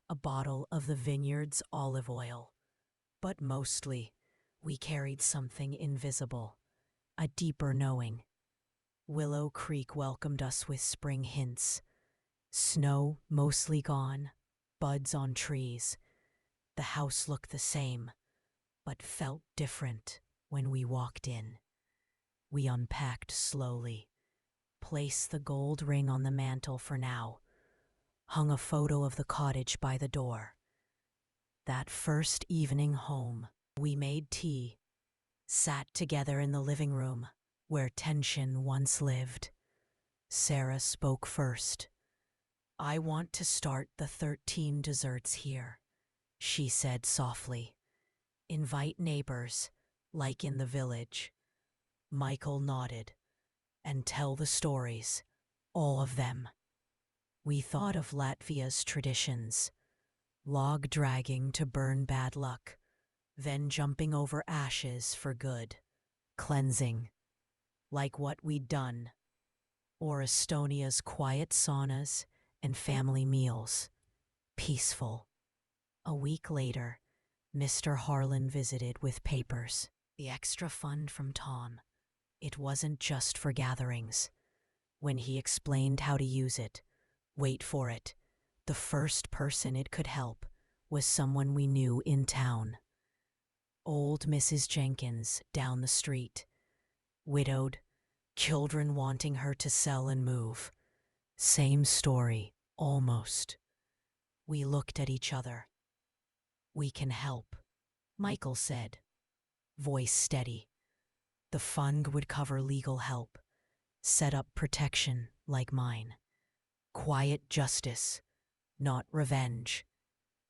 a bottle of the vineyard's olive oil. But mostly, we carried something invisible, a deeper knowing. Willow Creek welcomed us with spring hints. Snow mostly gone, buds on trees. The house looked the same, but felt different when we walked in. We unpacked slowly, placed the gold ring on the mantel for now, hung a photo of the cottage by the door. That first evening home, we made tea, sat together in the living room where tension once lived. Sarah spoke first. "I want to start the 13 desserts here," she said softly. "Invite neighbors, like in the village." Michael nodded. "And tell the stories, all of them." We thought of Latvia's traditions, log dragging to burn bad luck, then jumping over ashes for good, cleansing, like what we'd done, or Estonia's quiet saunas and family meals, peaceful. A week later, Mr. Harlan visited with papers, the extra fund from Tom. It wasn't just for gatherings. When he explained how to use it, wait for it, the first person it could help was someone we knew in town. Old Mrs. Jenkins down the street. Widowed, children wanting her to sell and move. Same story, almost. We looked at each other. "We can help," Michael said, voice steady. The fund would cover legal help, set up protection like mine. Quiet justice, not revenge,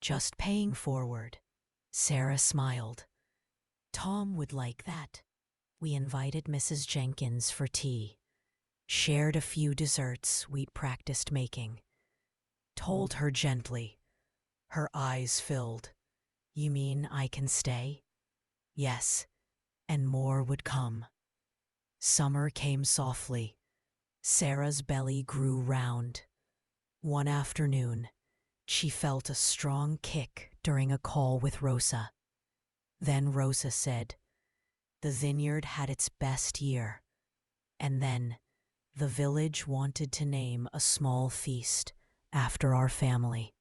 just paying forward. Sarah smiled. Tom would like that. We invited Mrs. Jenkins for tea, shared a few desserts we'd practiced making, told her gently. Her eyes filled. "You mean I can stay?" Yes, and more would come. Summer came softly. Sarah's belly grew round. One afternoon, she felt a strong kick during a call with Rosa. Then Rosa said, the vineyard had its best year. And then, the village wanted to name a small feast after our family.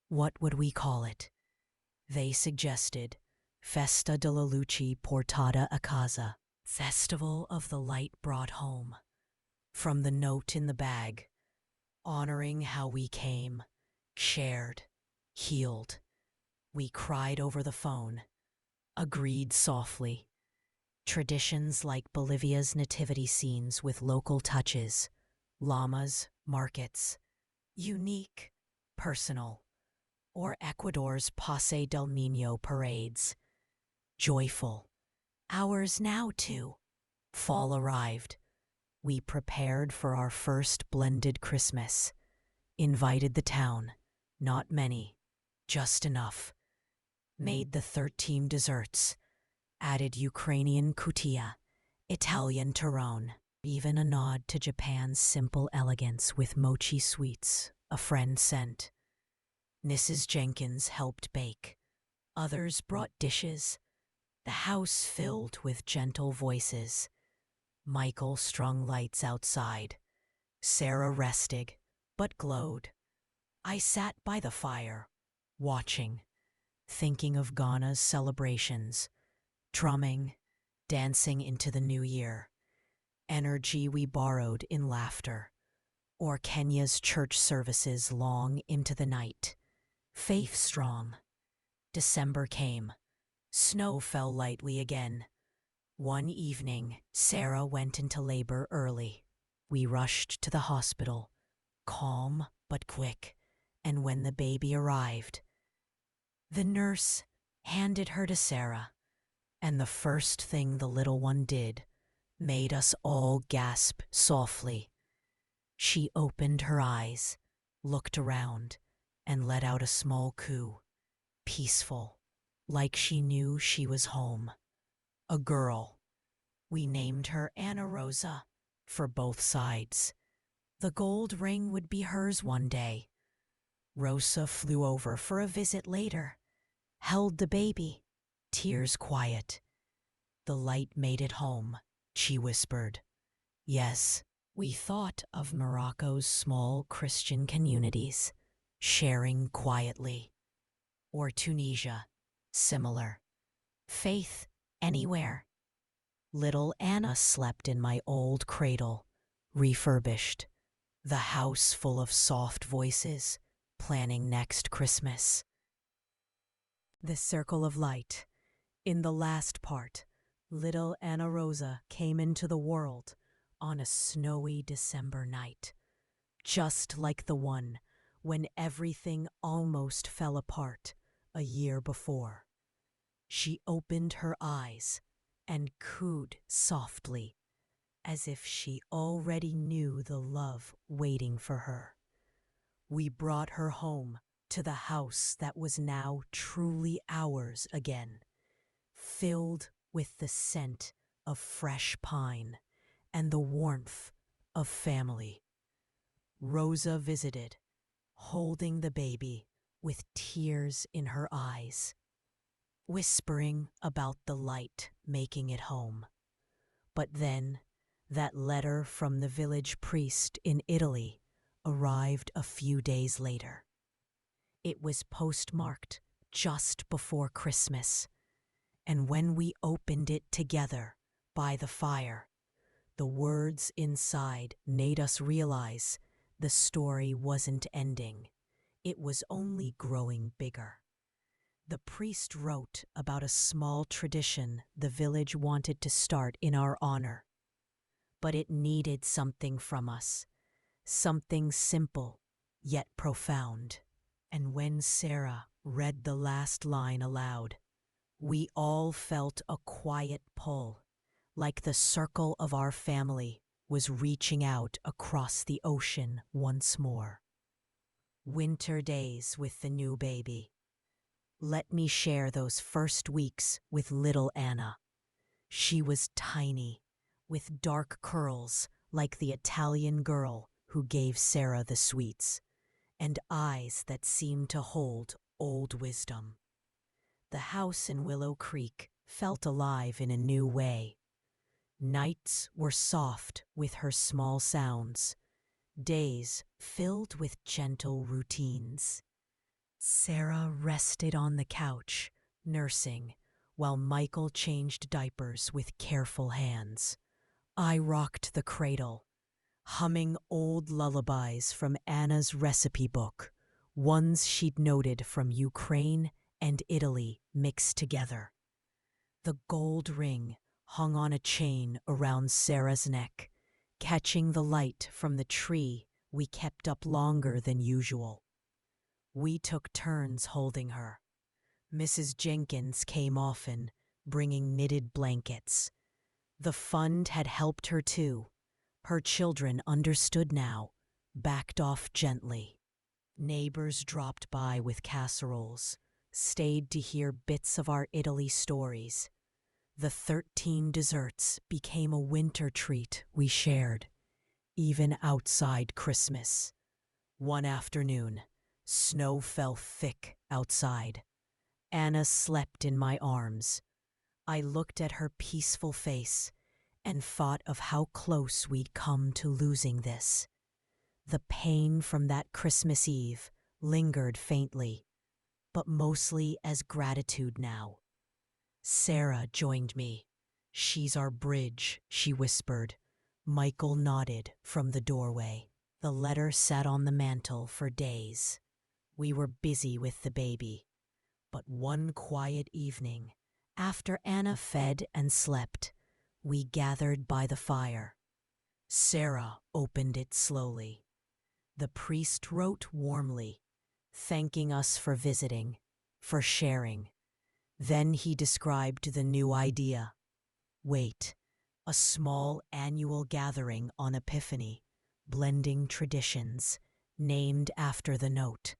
What would we call it? They suggested Festa della Luce Portata a Casa, Festival of the Light Brought Home. From the note in the bag, honoring how we came, shared, healed. We cried over the phone, agreed softly. Traditions like Bolivia's nativity scenes with local touches, llamas, markets, unique, personal, or Ecuador's Paso del Niño parades, joyful. Ours now, too. Fall arrived. We prepared for our first blended Christmas. Invited the town, not many, just enough. Made the 13 desserts. Added Ukrainian kutia, Italian Tyrone, even a nod to Japan's simple elegance with mochi sweets a friend sent. Mrs. Jenkins helped bake. Others brought dishes. The house filled with gentle voices. Michael strung lights outside. Sarah rested, but glowed. I sat by the fire, watching, thinking of Ghana's celebrations, drumming, dancing into the new year, energy we borrowed in laughter, or Kenya's church services long into the night, faith strong. December came. Snow fell lightly again. One evening, Sarah went into labor early. We rushed to the hospital, calm but quick, And when the baby arrived, the nurse handed her to Sarah, and the first thing the little one did made us all gasp softly. She opened her eyes, looked around, and let out a small coo, peaceful, like she knew she was home. A girl. We named her Anna Rosa, for both sides. The gold ring would be hers one day. Rosa flew over for a visit later, held the baby, tears quiet. The light made it home, she whispered. Yes, we thought of Morocco's small Christian communities, sharing quietly. Or Tunisia, similar. Faith anywhere. Little Anna slept in my old cradle, refurbished. The house full of soft voices, planning next Christmas. The circle of light. In the last part, little Anna Rosa came into the world on a snowy December night, just like the one when everything almost fell apart a year before. She opened her eyes and cooed softly, as if she already knew the love waiting for her. We brought her home to the house that was now truly ours again, filled with the scent of fresh pine and the warmth of family. Rosa visited, holding the baby with tears in her eyes, whispering about the light making it home. But then, that letter from the village priest in Italy arrived a few days later. It was postmarked just before Christmas, and when we opened it together by the fire, the words inside made us realize the story wasn't ending. It was only growing bigger. The priest wrote about a small tradition the village wanted to start in our honor. But it needed something from us, something simple yet profound. And when Sarah read the last line aloud, we all felt a quiet pull, like the circle of our family was reaching out across the ocean once more. Winter days with the new baby. Let me share those first weeks with little Anna. She was tiny, with dark curls like the Italian girl who gave Sarah the sweets, and eyes that seemed to hold old wisdom. The house in Willow Creek felt alive in a new way. Nights were soft with her small sounds, days filled with gentle routines. Sarah rested on the couch, nursing, while Michael changed diapers with careful hands. I rocked the cradle, humming old lullabies from Anna's recipe book, ones she'd noted from Ukraine and Italy mixed together. The gold ring hung on a chain around Sarah's neck, catching the light from the tree we kept up longer than usual. We took turns holding her. Mrs. Jenkins came often, bringing knitted blankets. The fund had helped her too. Her children understood now, backed off gently. Neighbors dropped by with casseroles, stayed to hear bits of our Italy stories. The 13 desserts became a winter treat we shared, even outside Christmas. One afternoon, snow fell thick outside. Anna slept in my arms. I looked at her peaceful face and thought of how close we'd come to losing this. The pain from that Christmas Eve lingered faintly, but mostly as gratitude now. Sarah joined me. She's our bridge, she whispered. Michael nodded from the doorway. The letter sat on the mantel for days. We were busy with the baby. But one quiet evening, after Anna fed and slept, we gathered by the fire. Sarah opened it slowly. The priest wrote warmly, thanking us for visiting, for sharing. Then he described the new idea. Wait, a small annual gathering on Epiphany, blending traditions, named after the note.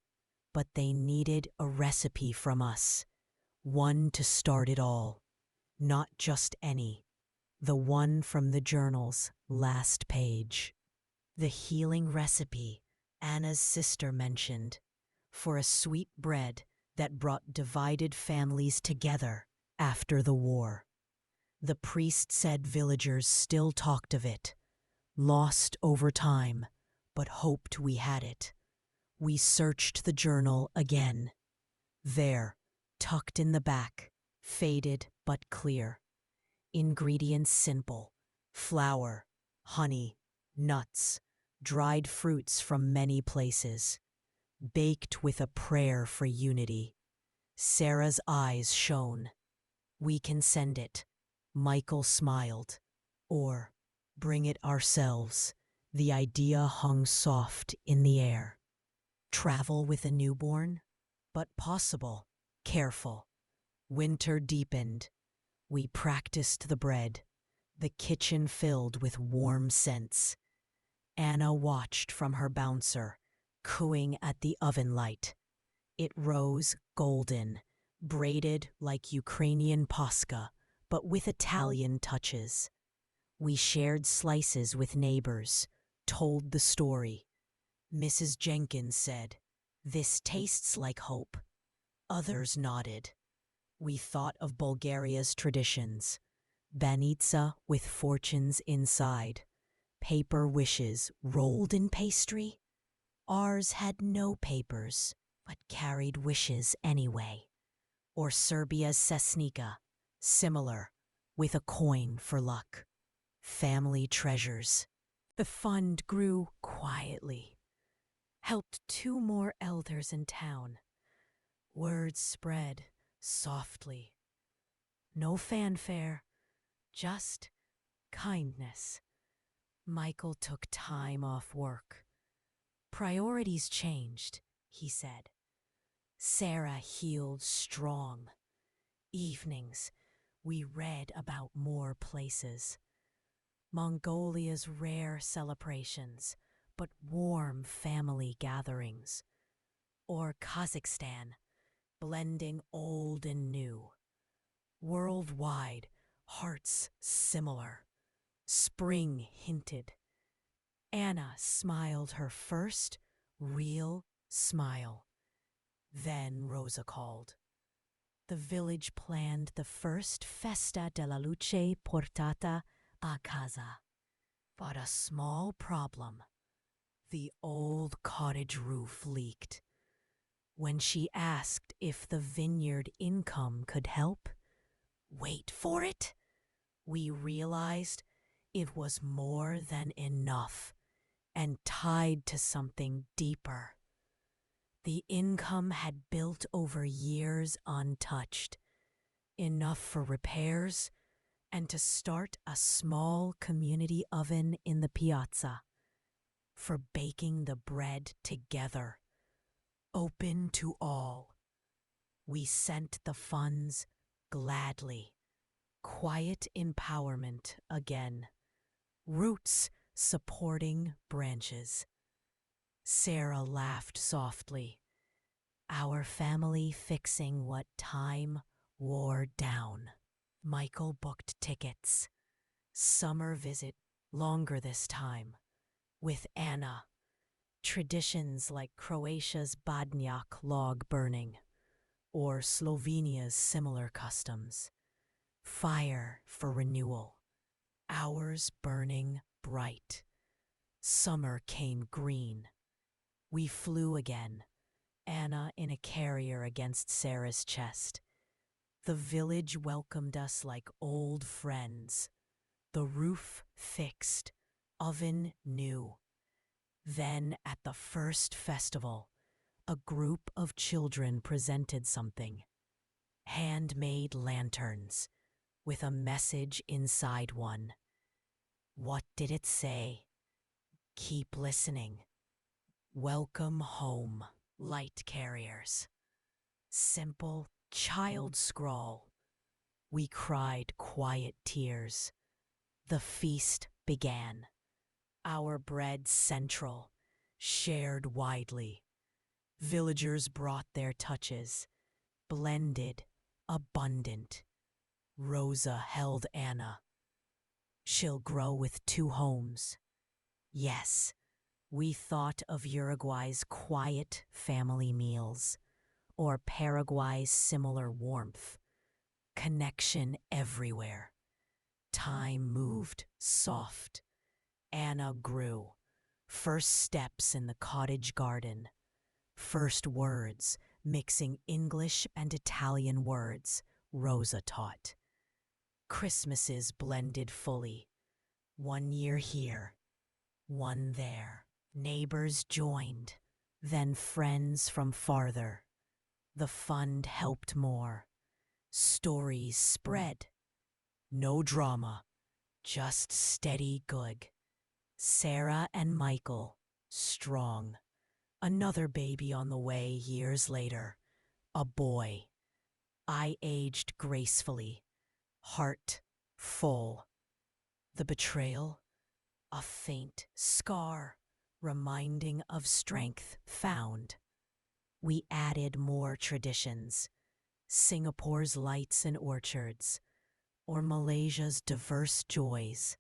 But they needed a recipe from us, one to start it all. Not just any, the one from the journal's last page. The healing recipe Anna's sister mentioned, for a sweet bread that brought divided families together after the war. The priest said villagers still talked of it, lost over time, but hoped we had it. We searched the journal again. There, tucked in the back, faded but clear. Ingredients simple: flour, honey, nuts, dried fruits from many places, baked with a prayer for unity. Sarah's eyes shone. We can send it. Michael smiled. Or bring it ourselves. The idea hung soft in the air. Travel with a newborn? But possible. Careful. Winter deepened. We practiced the bread, the kitchen filled with warm scents. Anna watched from her bouncer, cooing at the oven light. It rose golden, braided like Ukrainian pascha, but with Italian touches. We shared slices with neighbors, told the story. Mrs. Jenkins said, "This tastes like hope." Others nodded. We thought of Bulgaria's traditions. Banitsa with fortunes inside. Paper wishes rolled in pastry. Ours had no papers, but carried wishes anyway. Or Serbia's Sesnica, similar, with a coin for luck. Family treasures. The fund grew quietly. Helped 2 more elders in town. Words spread softly. No fanfare, just kindness. Michael took time off work. Priorities changed, he said. Sarah healed strong. Evenings, we read about more places. Mongolia's rare celebrations, but warm family gatherings. Or Kazakhstan, blending old and new. Worldwide, hearts similar. Spring hinted. Anna smiled her first real smile. Then Rosa called. The village planned the first Festa della Luce portata a casa. But a small problem. The old cottage roof leaked. When she asked if the vineyard income could help, wait for it, we realized it was more than enough and tied to something deeper. The income had built over years untouched, enough for repairs and to start a small community oven in the piazza, for baking the bread together, open to all. We sent the funds gladly. Quiet empowerment again. Roots supporting branches. Sarah laughed softly. Our family fixing what time wore down. Michael booked tickets. Summer visit, longer this time. With Anna. Traditions like Croatia's Badnjak log burning, or Slovenia's similar customs. Fire for renewal. Ours burning bright. Summer came green. We flew again, Anna in a carrier against Sarah's chest. The village welcomed us like old friends. The roof fixed, oven new. Then at the first festival, a group of children presented something. Handmade lanterns, with a message inside one. What did it say? Keep listening. Welcome home. light carriers. Simple child scrawl. We cried quiet tears. The feast began. Our bread central, shared widely. Villagers brought their touches, blended, abundant. Rosa held Anna. She'll grow with 2 homes. Yes, we thought of Uruguay's quiet family meals, or Paraguay's similar warmth. Connection everywhere. Time moved soft. Anna grew. First steps in the cottage garden. First words, mixing English and Italian words, Rosa taught. Christmases blended fully. 1 year here, 1 there. Neighbors joined, then friends from farther. The fund helped more. Stories spread. No drama, just steady good. Sarah and Michael, strong. Another baby on the way years later. A boy. I aged gracefully. Heart full. The betrayal? A faint scar, reminding of strength found. We added more traditions. Singapore's lights and orchards, or Malaysia's diverse joys.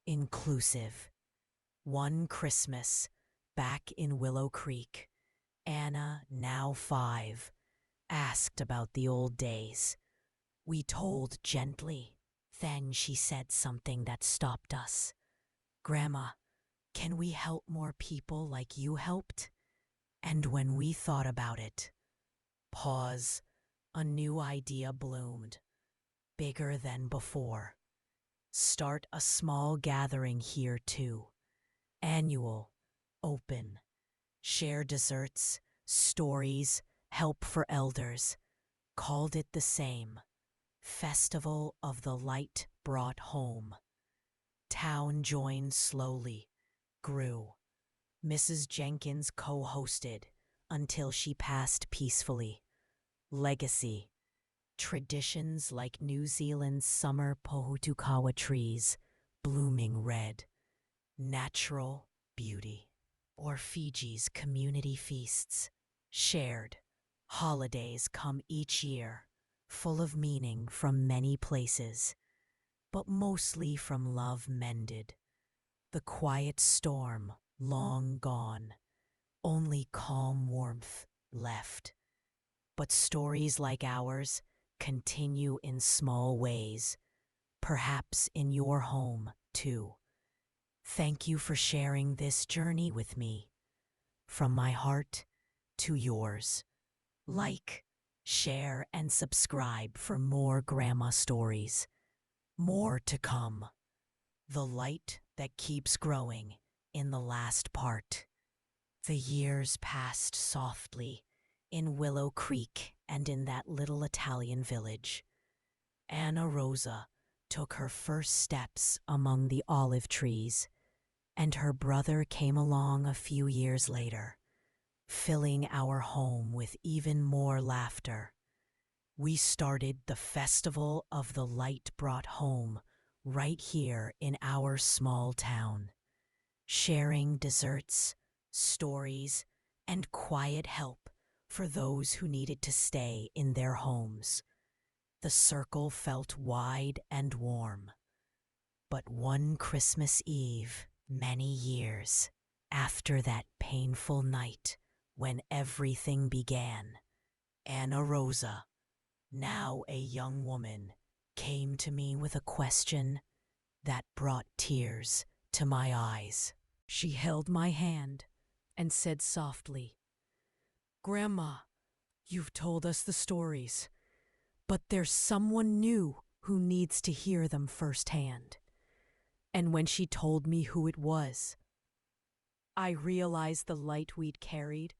Inclusive. One Christmas, back in Willow Creek, Anna, now 5, asked about the old days. We told gently. Then she said something that stopped us. Grandma, can we help more people like you helped? And when we thought about it, pause, a new idea bloomed, bigger than before. Start a small gathering here too. Annual, open. Share desserts, stories, help for elders. Called it the same. Festival of the Light Brought Home. Town joined slowly, grew. Mrs. Jenkins co-hosted until she passed peacefully. Legacy. Traditions like New Zealand's summer pohutukawa trees, blooming red. Natural beauty. Or Fiji's community feasts. Shared. Holidays come each year, full of meaning from many places, but mostly from love mended. The quiet storm, long gone. Only calm warmth left. But stories like ours continue in small ways, perhaps in your home, too. Thank you for sharing this journey with me. From my heart to yours. Like, share, and subscribe for more grandma stories. More to come. The light that keeps growing in the last part. The years passed softly in Willow Creek and in that little Italian village. Anna Rosa took her first steps among the olive trees, and her brother came along a few years later, filling our home with even more laughter. We started the Festival of the Light Brought Home right here in our small town, sharing desserts, stories, and quiet help for those who needed to stay in their homes. The circle felt wide and warm. But one Christmas Eve, many years after that painful night when everything began, Anna Rosa, now a young woman, came to me with a question that brought tears to my eyes. She held my hand and said softly, "Grandma, you've told us the stories, but there's someone new who needs to hear them firsthand." And when she told me who it was, I realized the light we'd carried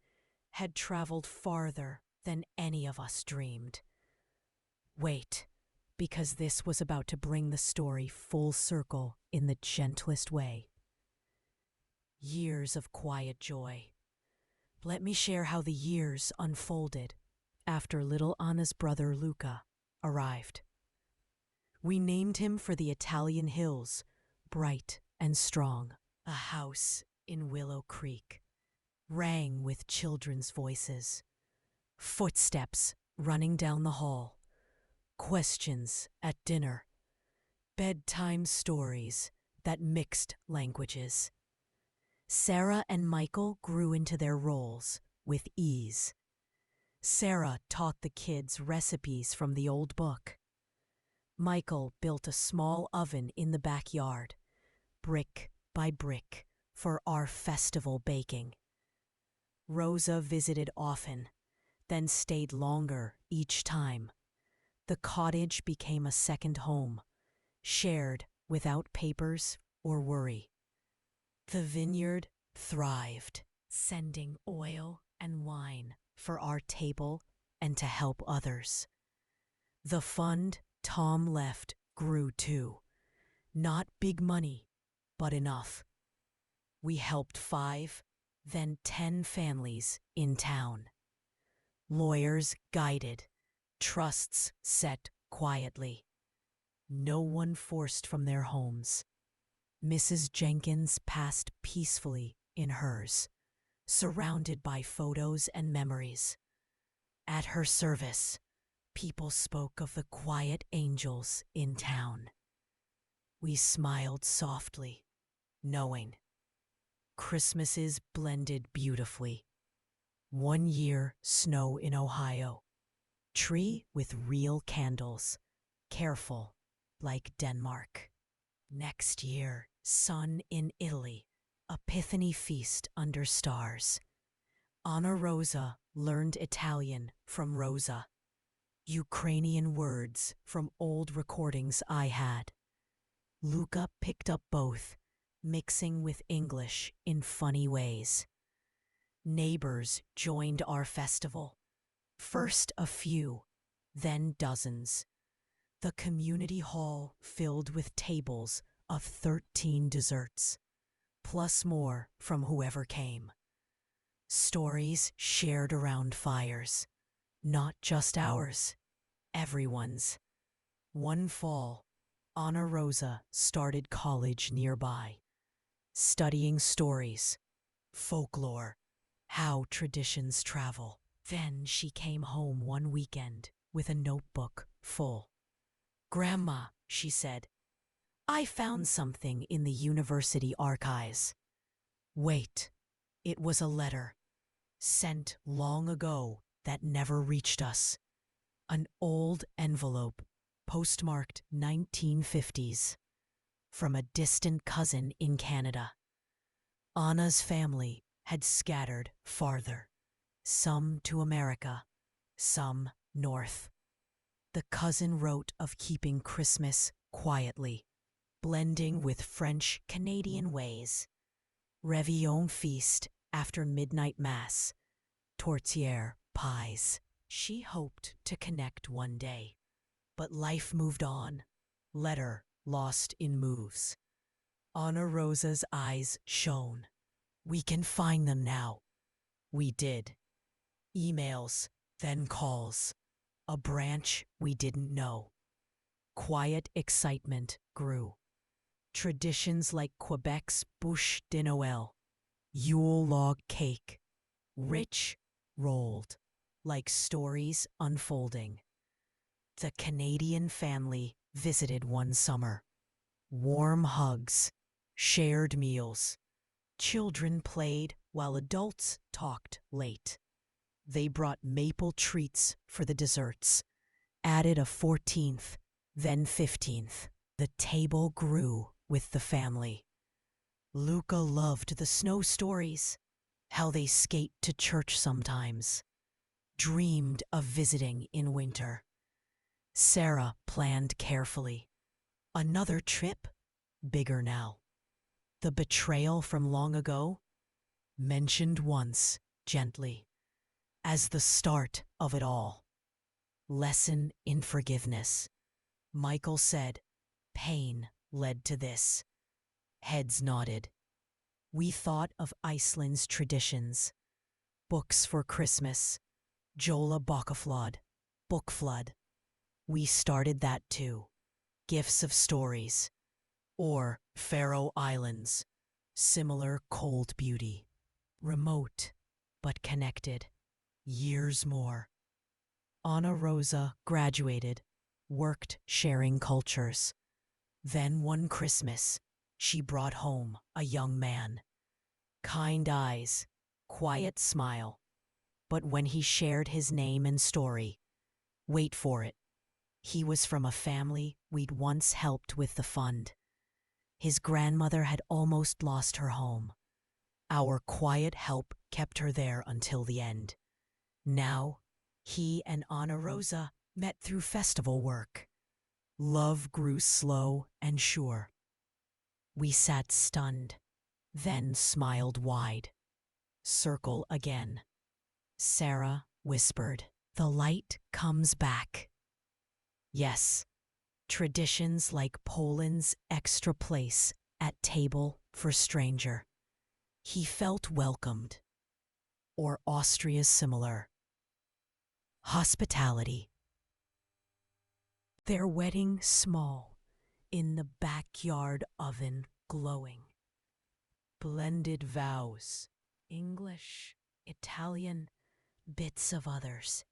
had traveled farther than any of us dreamed. Wait, because this was about to bring the story full circle in the gentlest way. Years of quiet joy. Let me share how the years unfolded after little Anna's brother Luca arrived. We named him for the Italian hills, bright and strong. A house in Willow Creek rang with children's voices, footsteps running down the hall, questions at dinner, bedtime stories that mixed languages. Sarah and Michael grew into their roles with ease. Sarah taught the kids recipes from the old book. Michael built a small oven in the backyard, brick by brick, for our festival baking. Rosa visited often, then stayed longer each time. The cottage became a second home, shared without papers or worry. The vineyard thrived, sending oil and wine for our table and to help others. The fund Tom left grew too. Not big money, but enough. We helped 5, then 10 families in town. Lawyers guided, trusts set quietly. No one forced from their homes. Mrs. Jenkins passed peacefully in hers, surrounded by photos and memories. At her service, people spoke of the quiet angels in town. We smiled softly, knowing Christmases blended beautifully. One year, snow in Ohio. Tree with real candles, careful, like Denmark. Next year, sun in Italy, Epiphany feast under stars. Anna Rosa learned Italian from Rosa. Ukrainian words from old recordings I had. Luca picked up both, mixing with English in funny ways. Neighbors joined our festival. First a few, then dozens. The community hall filled with tables of 13 desserts, plus more from whoever came. Stories shared around fires, not just ours, everyone's. One fall, Anna Rosa started college nearby, studying stories, folklore, how traditions travel. Then she came home one weekend with a notebook full. "Grandma," she said, "I found something in the university archives." Wait, it was a letter, sent long ago that never reached us. An old envelope, postmarked 1950s, from a distant cousin in Canada. Anna's family had scattered farther, some to America, some north. The cousin wrote of keeping Christmas quietly, blending with French-Canadian ways. Réveillon feast after midnight mass, tourtière pies. She hoped to connect one day, but life moved on, letter lost in moves. Anna Rosa's eyes shone. "We can find them now." We did. Emails, then calls. A branch we didn't know. Quiet excitement grew. Traditions like Quebec's Bûche de Noël, Yule log cake, rich, rolled, like stories unfolding. The Canadian family visited one summer. Warm hugs, shared meals. Children played while adults talked late. They brought maple treats for the desserts, added a 14th, then 15th. The table grew with the family. Luca loved the snow stories, how they skate to church sometimes, dreamed of visiting in winter. Sarah planned carefully. Another trip, bigger now. The betrayal from long ago, mentioned once, gently, as the start of it all. Lesson in forgiveness. Michael said, pain led to this. Heads nodded. We thought of Iceland's traditions. Books for Christmas, Jola Bockaflod, Book Flood. We started that too. Gifts of Stories, or Faroe Islands, similar cold beauty. Remote, but connected. Years more. Anna Rosa graduated, worked sharing cultures. Then one Christmas, she brought home a young man. Kind eyes, quiet smile. But when he shared his name and story, wait for it, he was from a family we'd once helped with the fund. His grandmother had almost lost her home. Our quiet help kept her there until the end. Now, he and Anna Rosa met through festival work. Love grew slow and sure. We sat stunned, then smiled wide. Circle again. Sarah whispered, "The light comes back." Yes, traditions like Poland's extra place at table for stranger. He felt welcomed. Or Austria's similar. Hospitality. Their wedding small, in the backyard oven glowing. Blended vows, English, Italian, bits of others.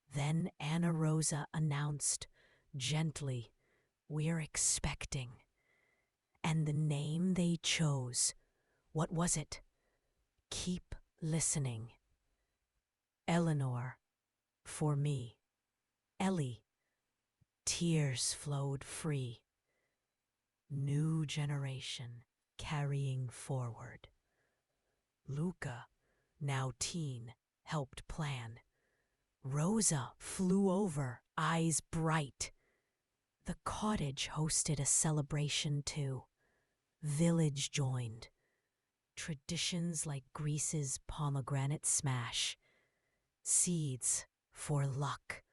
Then Anna Rosa announced, gently, "We're expecting." And the name they chose, what was it? Keep listening. Eleanor, for me. Ellie, tears flowed free. New generation carrying forward. Luca, now teen, helped plan. Rosa flew over, eyes bright. The cottage hosted a celebration too. Village joined. Traditions like Greece's pomegranate smash. Seeds for luck.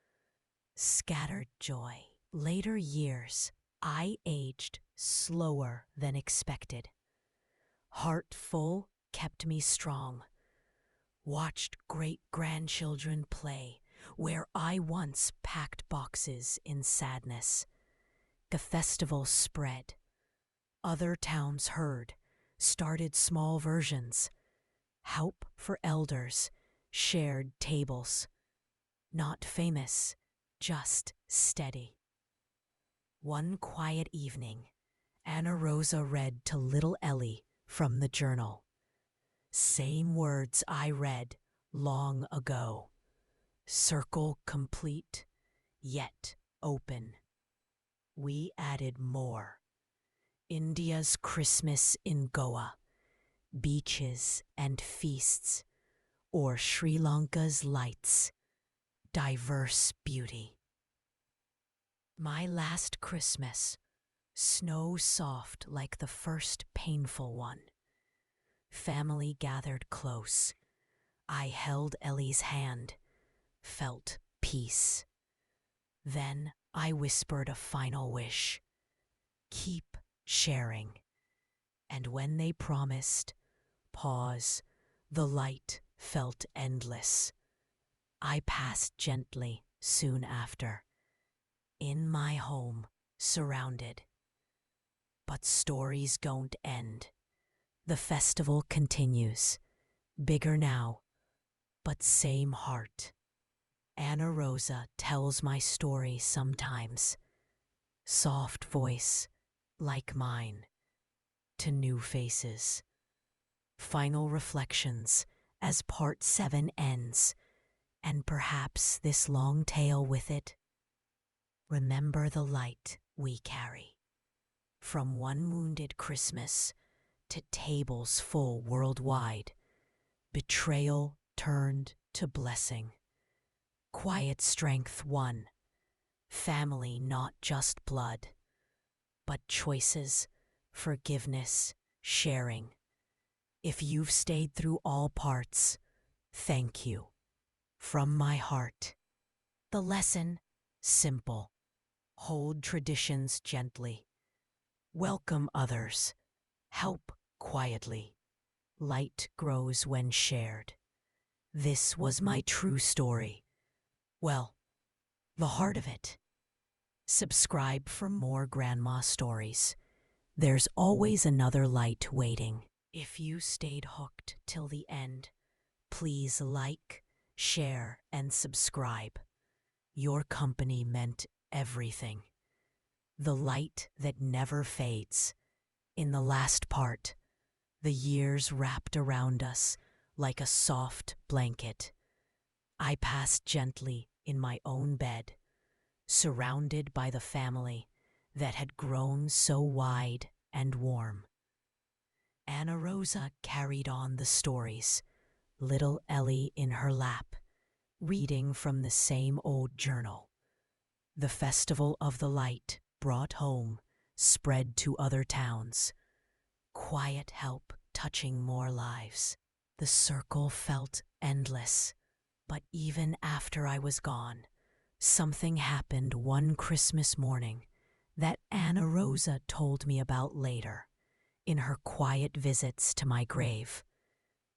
Scattered joy. Later years, I aged slower than expected. Heart full kept me strong. Watched great-grandchildren play where I once packed boxes in sadness. The festival spread. Other towns heard, started small versions. Help for elders, shared tables. Not famous, just steady. One quiet evening, Anna Rosa read to little Ellie from the journal. Same words I read long ago. Circle complete, yet open. We added more. India's Christmas in Goa, beaches and feasts, or Sri Lanka's lights, diverse beauty. My last Christmas, snow soft like the first painful one. Family gathered close. I held Ellie's hand, felt peace. Then I whispered a final wish. Keep sharing. And when they promised, pause, the light felt endless. I passed gently soon after. In my home, surrounded. But stories don't end. The festival continues. Bigger now, but same heart. Anna Rosa tells my story sometimes. Soft voice, like mine, to new faces. Final reflections as part 7 ends, and perhaps this long tale with it. Remember the light we carry. From one wounded Christmas to tables full worldwide, betrayal turned to blessing. Quiet strength won. Family not just blood, but choices, forgiveness, sharing. If you've stayed through all parts, thank you. From my heart. The lesson, simple. Hold traditions gently. Welcome others. Help quietly. Light grows when shared. This was my true story. Well, the heart of it. Subscribe for more grandma stories. There's always another light waiting. If you stayed hooked till the end, please like, share, and subscribe. Your company meant everything. The light that never fades. In the last part, the years wrapped around us like a soft blanket. I passed gently in my own bed, surrounded by the family that had grown so wide and warm. Anna Rosa carried on the stories, little Ellie in her lap, reading from the same old journal. The Festival of the Light brought home, spread to other towns. Quiet help touching more lives. The circle felt endless, but even after I was gone, something happened one Christmas morning that Anna Rosa told me about later, in her quiet visits to my grave.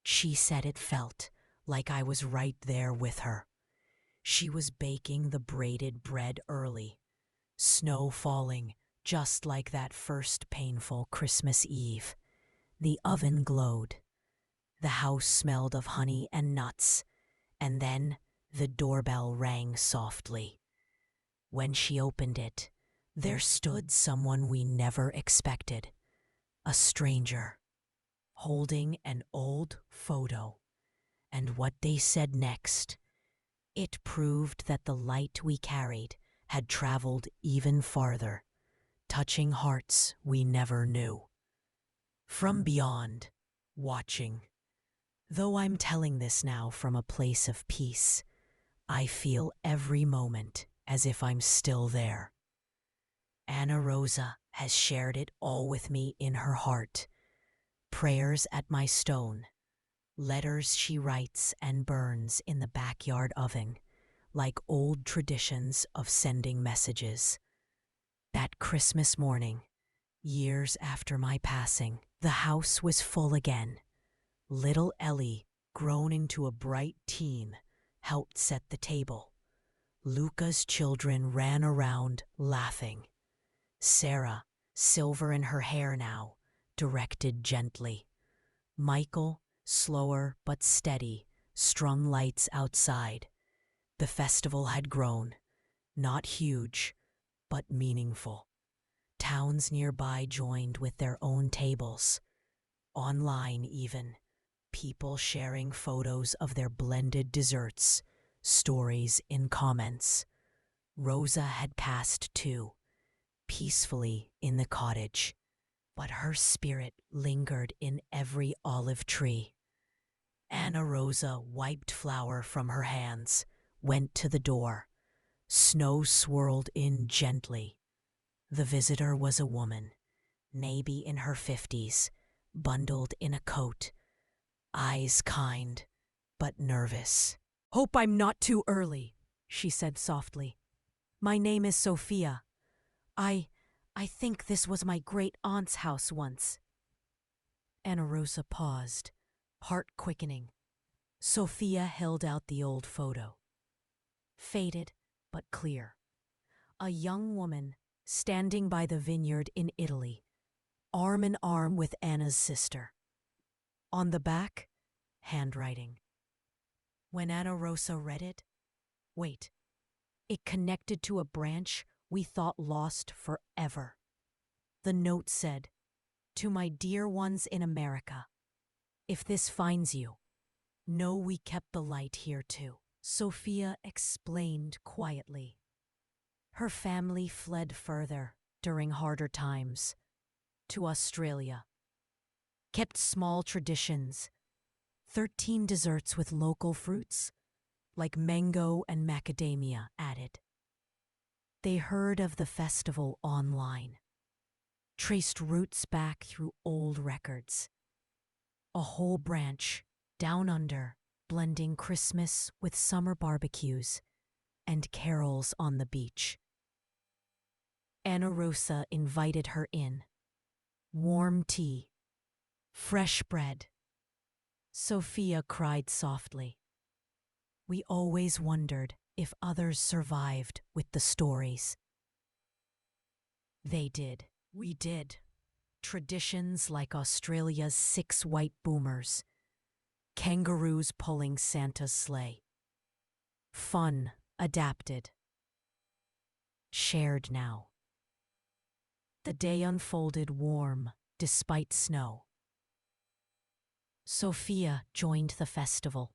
She said it felt like I was right there with her. She was baking the braided bread early, snow falling just like that first painful Christmas Eve. The oven glowed. The house smelled of honey and nuts, and then the doorbell rang softly. When she opened it, there stood someone we never expected, a stranger, holding an old photo. And what they said next, it proved that the light we carried had traveled even farther, touching hearts we never knew. From beyond, watching. Though I'm telling this now from a place of peace, I feel every moment as if I'm still there. Anna Rosa has shared it all with me in her heart. Prayers at my stone, letters she writes and burns in the backyard oven, like old traditions of sending messages. That Christmas morning, years after my passing, the house was full again. Little Ellie, grown into a bright teen, helped set the table. Luca's children ran around, laughing. Sarah, silver in her hair now, directed gently. Michael, slower but steady, strung lights outside. The festival had grown, not huge, but meaningful. Towns nearby joined with their own tables. Online even, people sharing photos of their blended desserts, stories in comments. Rosa had passed too, peacefully in the cottage, but her spirit lingered in every olive tree. Anna Rosa wiped flour from her hands, went to the door. Snow swirled in gently. The visitor was a woman, maybe in her 50s, bundled in a coat, eyes kind, but nervous. "Hope I'm not too early," she said softly. "My name is Sophia. I think this was my great-aunt's house once." Anna Rosa paused, heart quickening. Sophia held out the old photo. Faded, but clear. A young woman standing by the vineyard in Italy, arm in arm with Anna's sister. On the back, handwriting. When Anna Rosa read it, wait, it connected to a branch we thought lost forever. The note said, "To my dear ones in America, if this finds you, know we kept the light here too." Sophia explained quietly. Her family fled further during harder times, to Australia. Kept small traditions, 13 desserts with local fruits, like mango and macadamia added. They heard of the festival online, traced roots back through old records. A whole branch, down under, blending Christmas with summer barbecues and carols on the beach. Anna Rosa invited her in. Warm tea, fresh bread. Sophia cried softly. We always wondered if others survived with the stories. They did. We did. Traditions like Australia's 6 white boomers, kangaroos pulling Santa's sleigh. Fun, adapted, shared now. The day unfolded warm, despite snow. Sophia joined the festival,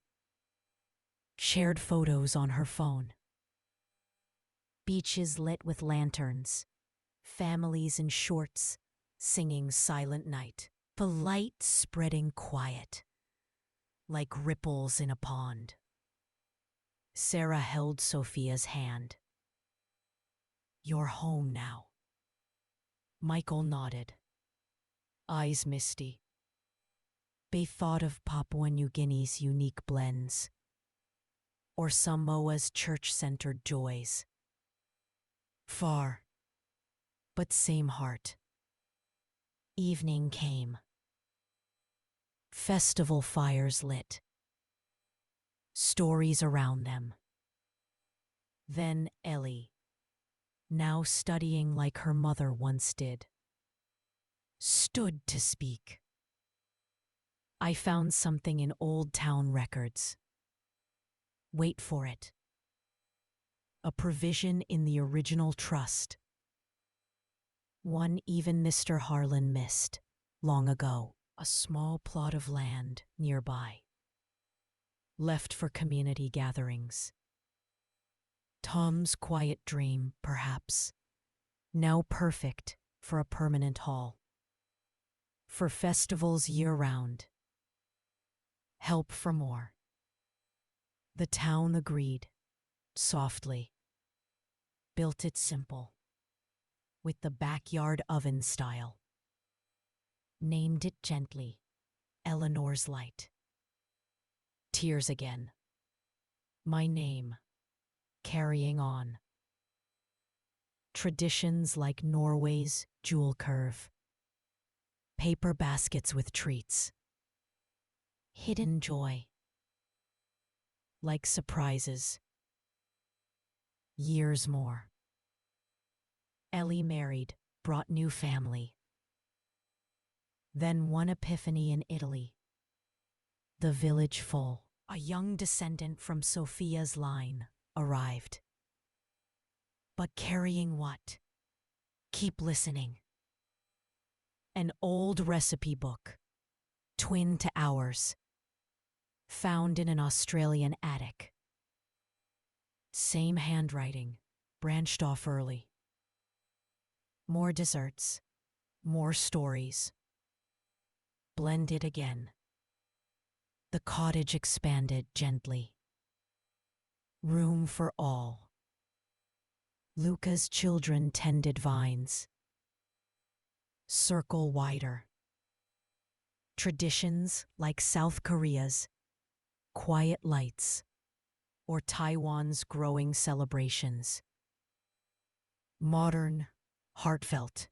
shared photos on her phone. Beaches lit with lanterns, families in shorts singing Silent Night. The light spreading quiet, like ripples in a pond. Sarah held Sophia's hand. "You're home now." Michael nodded, eyes misty. They thought of Papua New Guinea's unique blends, or Samoa's church-centered joys. Far, but same heart. Evening came. Festival fires lit. Stories around them. Then Ellie, now studying like her mother once did, stood to speak. "I found something in old town records. Wait for it. A provision in the original trust. One even Mr. Harlan missed, long ago. A small plot of land nearby, left for community gatherings. Tom's quiet dream, perhaps, now perfect for a permanent hall. For festivals year-round. Help for more." The town agreed, softly. Built it simple, with the backyard oven style. Named it gently, Eleanor's Light. Tears again. My name, carrying on. Traditions like Norway's jewel curve. Paper baskets with treats. Hidden joy. Like surprises. Years more. Ellie married, brought new family. Then one epiphany in Italy. The village full. A young descendant from Sophia's line arrived. But carrying what? Keep listening. An old recipe book, twin to ours, found in an Australian attic. Same handwriting, branched off early. More desserts, more stories. Blended again. The cottage expanded gently. Room for all. Luca's children tended vines. Circle wider. Traditions like South Korea's quiet lights or Taiwan's growing celebrations. Modern, heartfelt.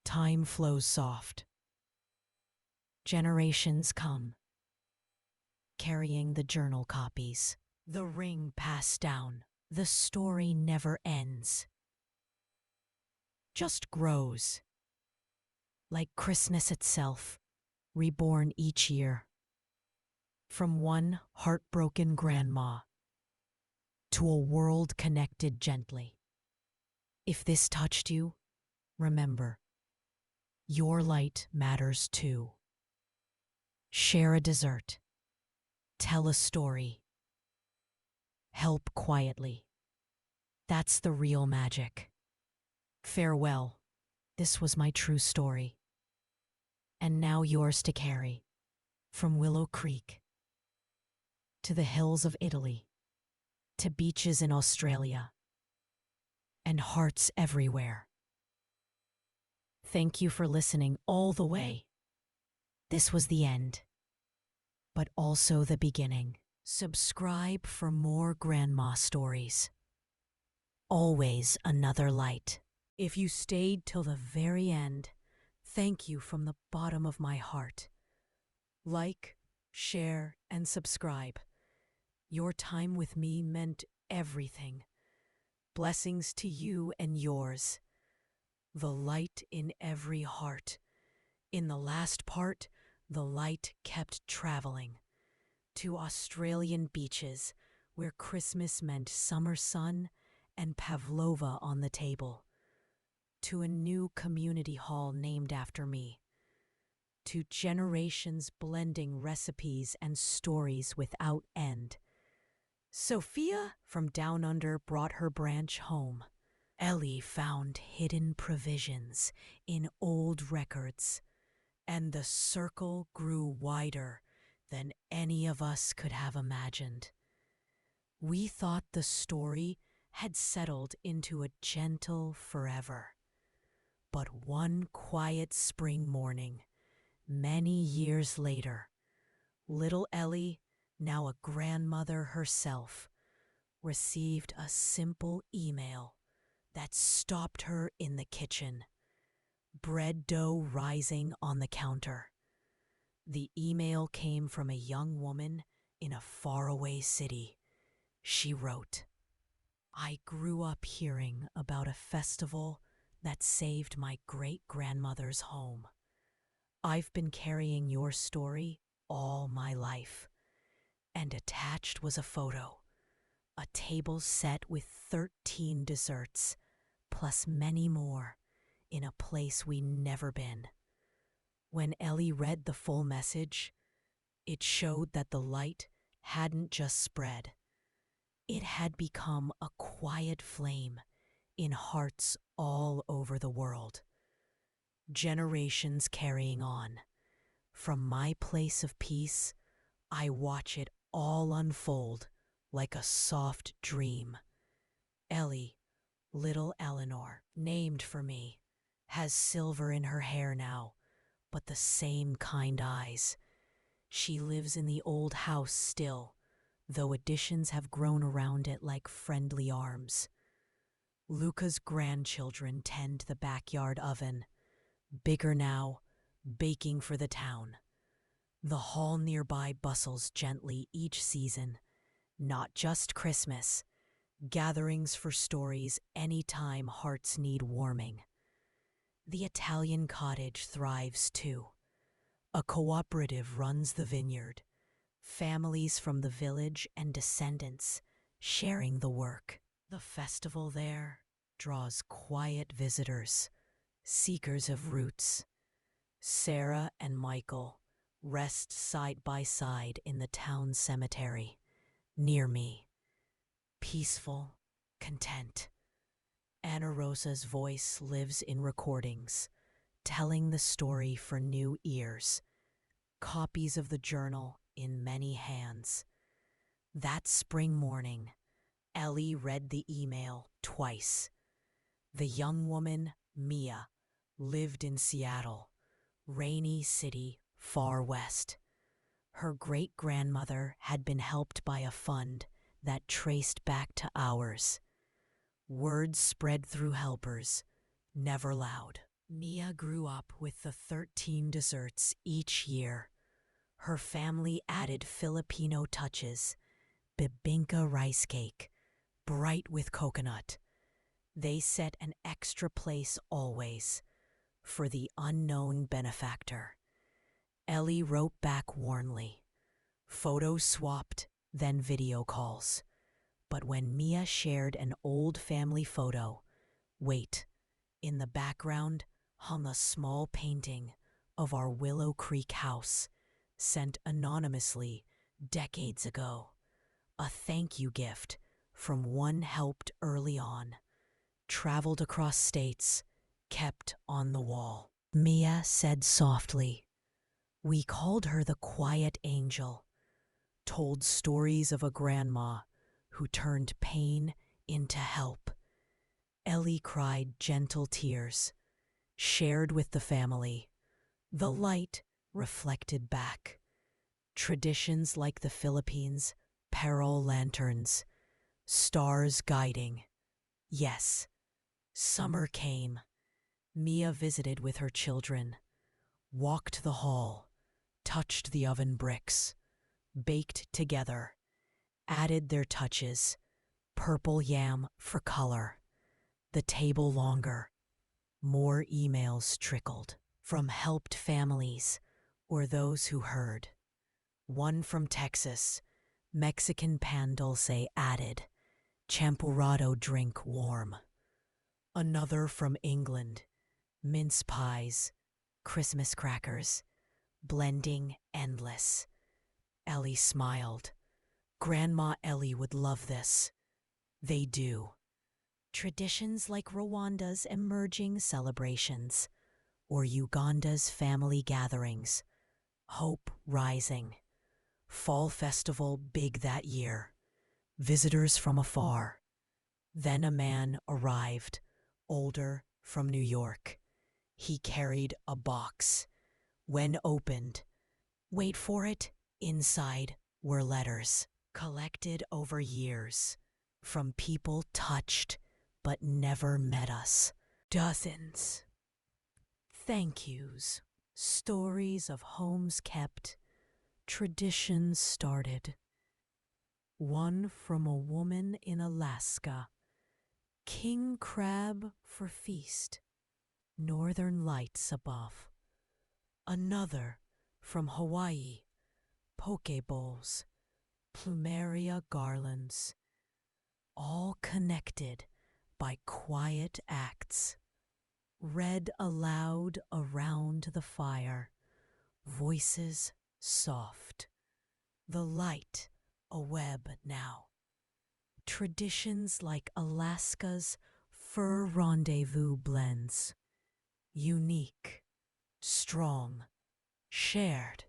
Time flows soft. Generations come, carrying the journal copies. The ring passed down. The story never ends. Just grows. Like Christmas itself, reborn each year. From one heartbroken grandma to a world connected gently. If this touched you, remember, your light matters too. Share a dessert. Tell a story. Help quietly. That's the real magic. Farewell. This was my true story. And now yours to carry. From Willow Creek to the hills of Italy, to beaches in Australia, and hearts everywhere. Thank you for listening all the way. This was the end, but also the beginning. Subscribe for more grandma stories. Always another light. If you stayed till the very end, thank you from the bottom of my heart. Like, share, and subscribe. Your time with me meant everything. Blessings to you and yours. The light in every heart. In the last part, the light kept traveling to Australian beaches where Christmas meant summer sun and pavlova on the table, to a new community hall named after me, to generations blending recipes and stories without end. Sophia from down under brought her branch home. Ellie found hidden provisions in old records, and the circle grew wider than any of us could have imagined. We thought the story had settled into a gentle forever. But one quiet spring morning, many years later, little Ellie, now a grandmother herself, received a simple email that stopped her in the kitchen, bread dough rising on the counter. The email came from a young woman in a faraway city. She wrote, "I grew up hearing about a festival that saved my great-grandmother's home. I've been carrying your story all my life." And attached was a photo, a table set with 13 desserts, plus many more, in a place we'd never been. When Ellie read the full message, it showed that the light hadn't just spread. It had become a quiet flame in hearts all over the world. Generations carrying on. From my place of peace, I watch it all unfold like a soft dream. Ellie, little Eleanor, named for me, has silver in her hair now, but the same kind eyes. She lives in the old house still, though additions have grown around it like friendly arms. Luca's grandchildren tend the backyard oven, bigger now, baking for the town. The hall nearby bustles gently each season, not just Christmas, gatherings for stories anytime hearts need warming. The Italian cottage thrives too. A cooperative runs the vineyard, families from the village and descendants sharing the work. The festival there draws quiet visitors, seekers of roots. Sarah and Michael rest side by side in the town cemetery, near me, peaceful, content. Anna Rosa's voice lives in recordings, telling the story for new ears, copies of the journal in many hands. That spring morning, Ellie read the email twice. The young woman, Mia, lived in Seattle, rainy city far west. Her great-grandmother had been helped by a fund that traced back to ours. Word spread through helpers, never loud. Mia grew up with the 13 desserts each year. Her family added Filipino touches, bibingka rice cake, bright with coconut. They set an extra place always for the unknown benefactor. Ellie wrote back warmly. Photos swapped, then video calls. But when Mia shared an old family photo, in the background hung a small painting of our Willow Creek house, sent anonymously decades ago. A thank you gift from one helped early on, traveled across states, kept on the wall. Mia said softly, "We called her the Quiet Angel," told stories of a grandma who turned pain into help. Ellie cried gentle tears, shared with the family. The light reflected back. Traditions like the Philippines, peril lanterns, stars guiding. Yes, summer came. Mia visited with her children, walked the hall, touched the oven bricks, baked together. added their touches, purple yam for color, the table longer. More emails trickled from helped families or those who heard. One from Texas, Mexican pan dulce added, champurrado drink warm. Another from England, mince pies, Christmas crackers, blending endless. Ellie smiled. Grandma Ellie would love this. They do. Traditions like Rwanda's emerging celebrations, or Uganda's family gatherings. Hope rising. Fall festival big that year. Visitors from afar. Then a man arrived, older, from New York. He carried a box. When opened, wait for it, inside were letters collected over years from people touched but never met us. Dozens. Thank yous. Stories of homes kept, traditions started. One from a woman in Alaska. King crab for feast. Northern lights above. Another from Hawaii. Poke bowls. Plumeria garlands. All connected by quiet acts. Read aloud around the fire. Voices soft. The light a web now. Traditions like Alaska's fur rendezvous blends. Unique, strong, shared.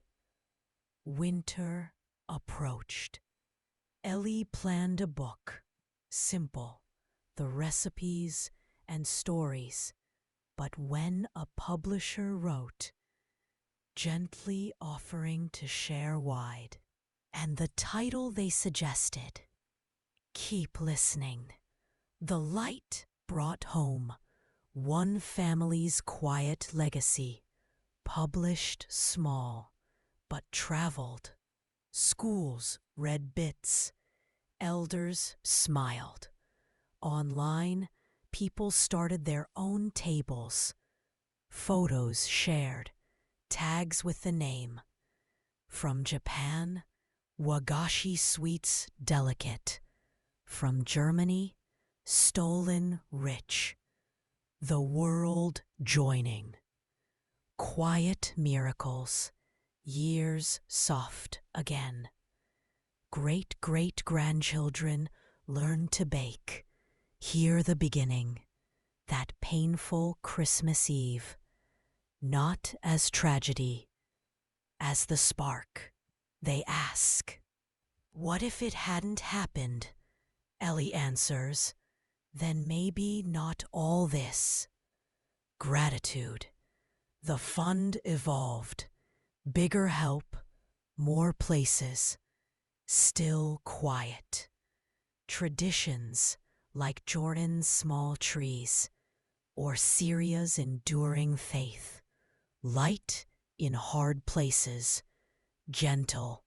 Winter approached. Ellie planned a book, simple, the recipes and stories, but when a publisher wrote, gently offering to share wide, and the title they suggested, Keep Listening, the light brought home one family's quiet legacy, published small, but traveled. Schools read bits, elders smiled. Online, people started their own tables. Photos shared, tags with the name. From Japan, wagashi sweets delicate. From Germany, stolen rich. The world joining. Quiet miracles, years soft again. Great-great-grandchildren learn to bake. Hear the beginning, that painful Christmas Eve, not as tragedy, as the spark. They ask, what if it hadn't happened? Ellie answers, then maybe not all this. Gratitude. The fund evolved. Bigger help, more places, still quiet. Traditions like Jordan's small trees, or Syria's enduring faith. Light in hard places, gentle.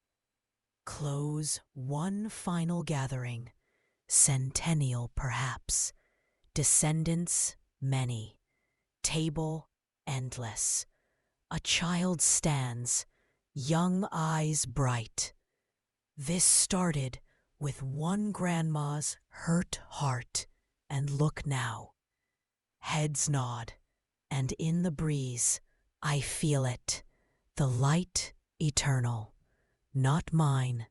Close one final gathering, centennial perhaps, descendants many, table endless. A child stands, young eyes bright. This started with one grandma's hurt heart, and look now. Heads nod, and in the breeze, I feel it, the light eternal, not mine,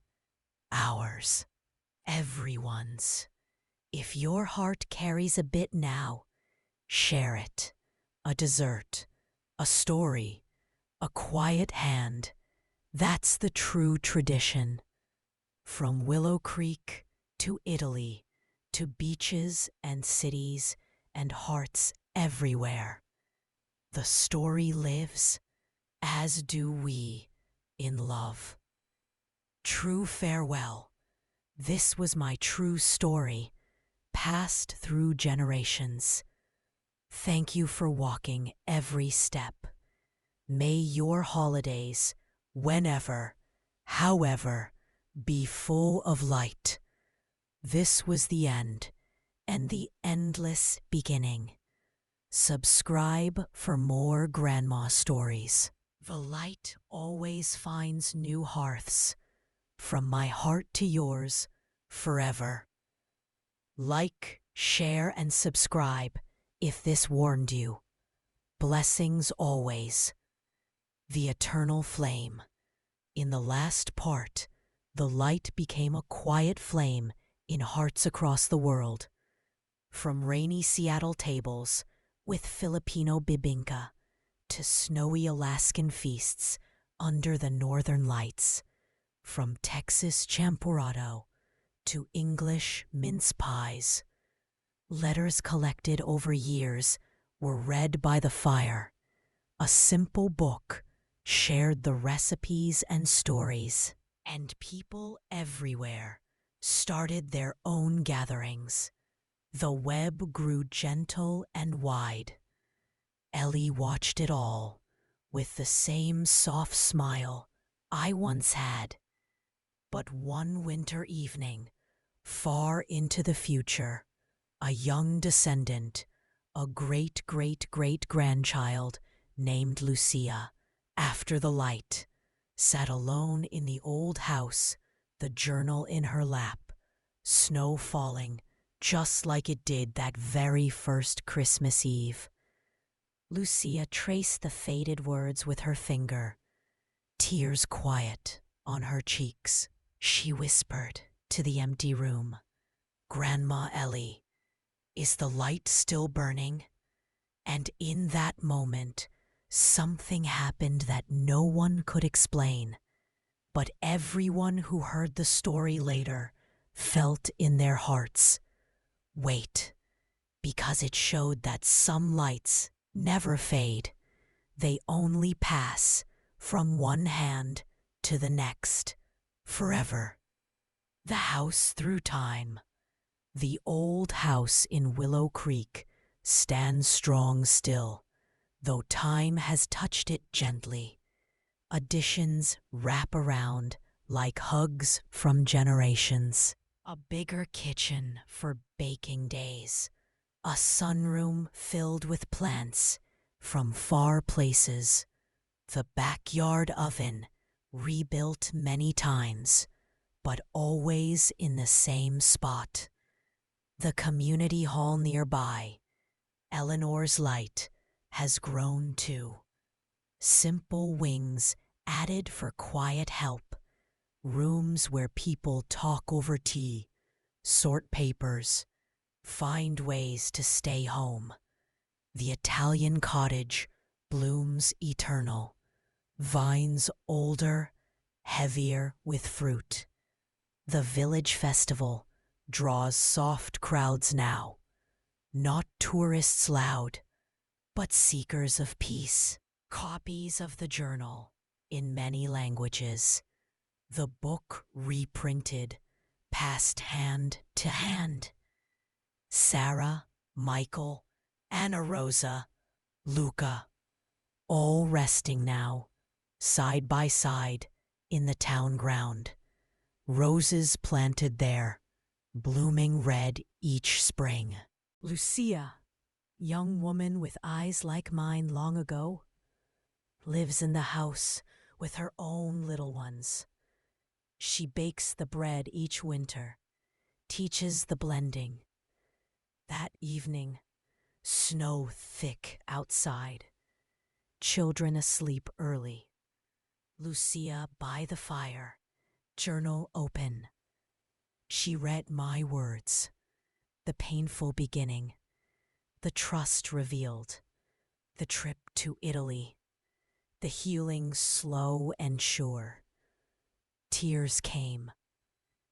ours, everyone's. If your heart carries a bit now, share it. A dessert, a story, a quiet hand. That's the true tradition. From Willow Creek to Italy, to beaches and cities and hearts everywhere. The story lives, as do we, in love. True farewell. This was my true story, passed through generations. Thank you for walking every step. May your holidays, whenever, however, Be full of light. This was the end, and the endless beginning. Subscribe for more grandma stories. The light always finds new hearths. From my heart to yours, forever. Like, share, and subscribe if this warmed you. Blessings always. The eternal flame. In the last part, the light became a quiet flame in hearts across the world. From rainy Seattle tables with Filipino bibingka to snowy Alaskan feasts under the northern lights. From Texas champurrado to English mince pies. Letters collected over years were read by the fire. A simple book shared the recipes and stories, and people everywhere started their own gatherings. The web grew gentle and wide. Ellie watched it all with the same soft smile I once had. But one winter evening, far into the future, a young descendant, a great-great-great-grandchild named Lucia, after the light, sat alone in the old house, the journal in her lap, snow falling just like it did that very first Christmas Eve. Lucia traced the faded words with her finger, tears quiet on her cheeks. She whispered to the empty room, "Grandma Ellie, is the light still burning?" And in that moment, something happened that no one could explain. But everyone who heard the story later felt in their hearts, wait, because it showed that some lights never fade. They only pass from one hand to the next. Forever. The house through time. The old house in Willow Creek stands strong still, though time has touched it gently. Additions wrap around like hugs from generations. A bigger kitchen for baking days. A sunroom filled with plants from far places. The backyard oven rebuilt many times, but always in the same spot. The community hall nearby, Eleanor's light, has grown too. Simple wings added for quiet help, rooms where people talk over tea, sort papers, find ways to stay home. The Italian cottage blooms eternal. Vines older, heavier with fruit. The village festival draws soft crowds now, not tourists loud, but seekers of peace. Copies of the journal in many languages. The book reprinted, passed hand to hand. Sarah, Michael, Anna Rosa, Luca, all resting now, side by side, in the town ground. Roses planted there, blooming red each spring. Lucia, young woman with eyes like mine long ago, lives in the house with her own little ones. She bakes the bread each winter, teaches the blending. That evening, snow thick outside, children asleep early. Lucia by the fire, journal open. She read my words, the painful beginning, the trust revealed, the trip to Italy, the healing slow and sure. Tears came,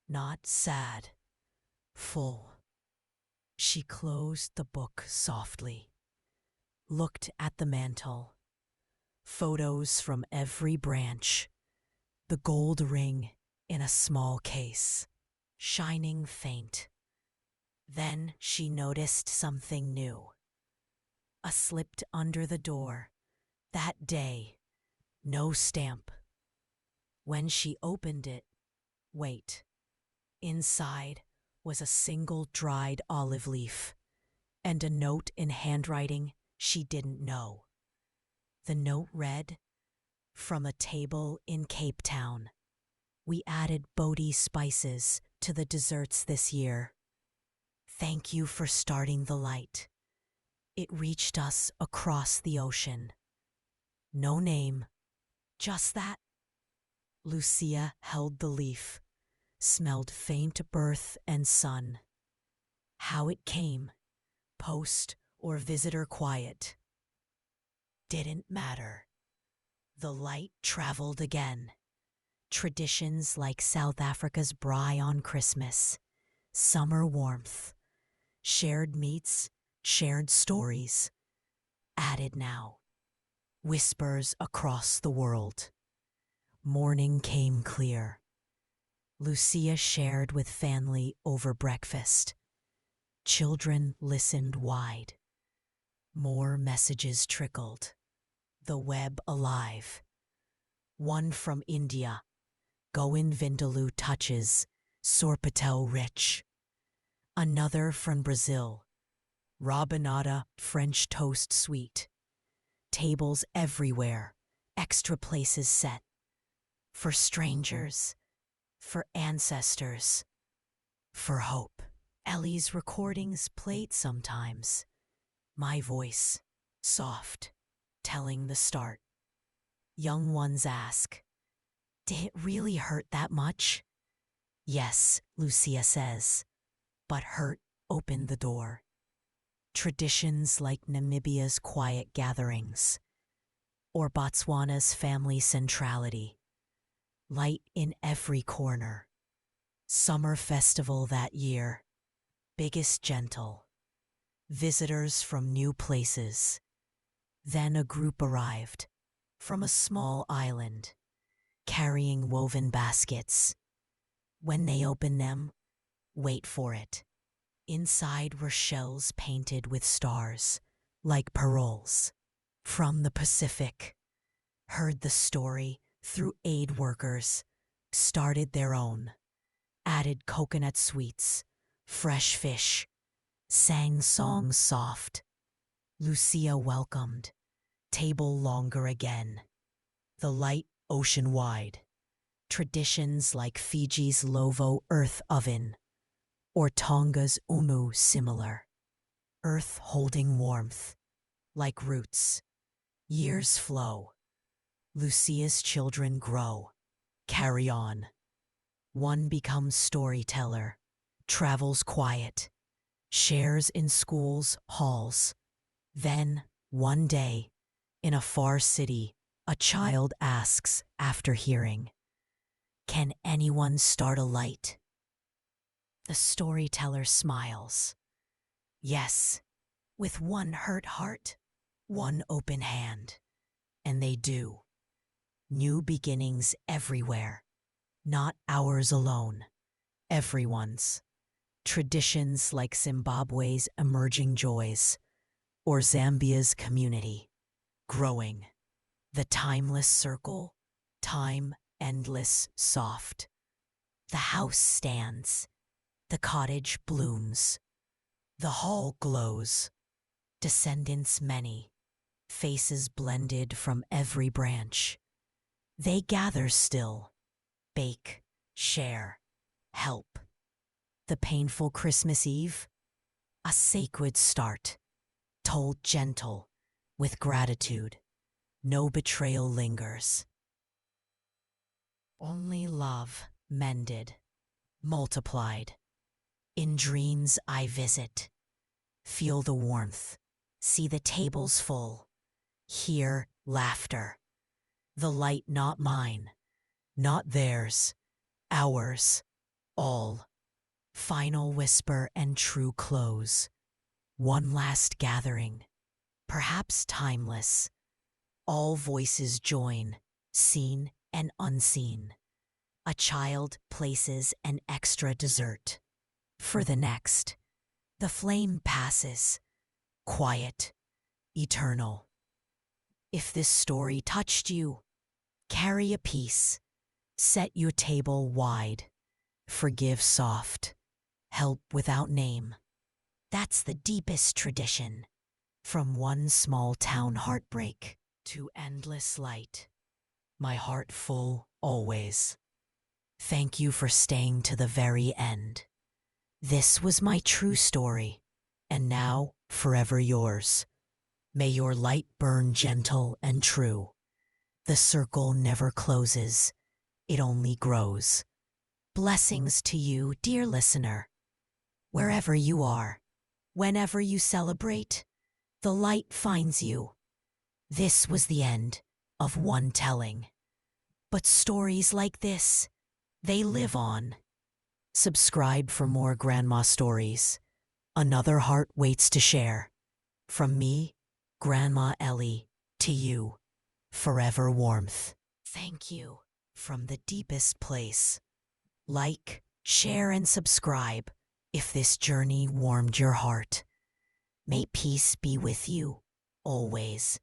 not sad, full. She closed the book softly, looked at the mantel, photos from every branch, the gold ring in a small case, shining faint. Then she noticed something new. A slipped under the door. That day, no stamp. When she opened it, Wait. Inside was a single dried olive leaf and a note in handwriting she didn't know. The note read, "From a table in Cape Town. We added Bodhi spices to the desserts this year. Thank you for starting the light. It reached us across the ocean." No name, just that. Lucia held the leaf, smelled faint birth and sun. How it came, post or visitor quiet, didn't matter. The light traveled again. Traditions like South Africa's braai on Christmas, summer warmth, shared meats, shared stories, added now. Whispers across the world. Morning came clear. Lucia shared with family over breakfast. Children listened wide. More messages trickled. The web alive. One from India. Goan Vindaloo touches, Sorpatel rich. Another from Brazil. Rabanada French toast sweet. Tables everywhere, extra places set. For strangers, for ancestors, for hope. Ellie's recordings played sometimes. My voice, soft, telling the start. Young ones ask, "Did it really hurt that much?" "Yes," Lucia says, "but hurt opened the door." Traditions like Namibia's quiet gatherings, or Botswana's family centrality. Light in every corner. Summer festival that year, biggest gentle. Visitors from new places. Then a group arrived, from a small island, carrying woven baskets. When they opened them, wait for it. Inside were shells painted with stars, like paroles. From the Pacific. Heard the story through aid workers. Started their own. Added coconut sweets, fresh fish. Sang songs soft. Lucia welcomed. Table longer again. The light ocean wide. Traditions like Fiji's Lovo earth oven. Or Tonga's umu similar. Earth holding warmth, like roots. Years flow. Lucia's children grow, carry on. One becomes storyteller, travels quiet, shares in schools, halls. Then, one day, in a far city, a child asks after hearing, "Can anyone start a light?" The storyteller smiles. Yes, with one hurt heart, one open hand. And they do. New beginnings everywhere. Not ours alone. Everyone's. Traditions like Zimbabwe's emerging joys. Or Zambia's community. Growing. The timeless circle. Time endless soft. The house stands. The cottage blooms. The hall glows. Descendants many. Faces blended from every branch. They gather still. Bake. Share. Help. The painful Christmas Eve? A sacred start. Told gentle. With gratitude. No betrayal lingers. Only love mended. Multiplied. In dreams I visit, feel the warmth, see the tables full, hear laughter. The light not mine, not theirs, ours, all. Final whisper and true close. One last gathering, perhaps timeless. All voices join, seen and unseen. A child places an extra dessert. For the next, the flame passes, quiet, eternal. If this story touched you, carry a piece, set your table wide. Forgive soft, help without name. That's the deepest tradition. From one small town heartbreak to endless light. My heart full always. Thank you for staying to the very end. This was my true story, and now forever yours. May your light burn gentle and true. The circle never closes, it only grows. Blessings to you, dear listener. Wherever you are, whenever you celebrate, the light finds you. This was the end of one telling. But stories like this, they live on. Subscribe for more grandma stories. Another heart waits to share. From me, Grandma Ellie, to you, forever warmth. Thank you from the deepest place. Like, share, and subscribe if this journey warmed your heart. May peace be with you always.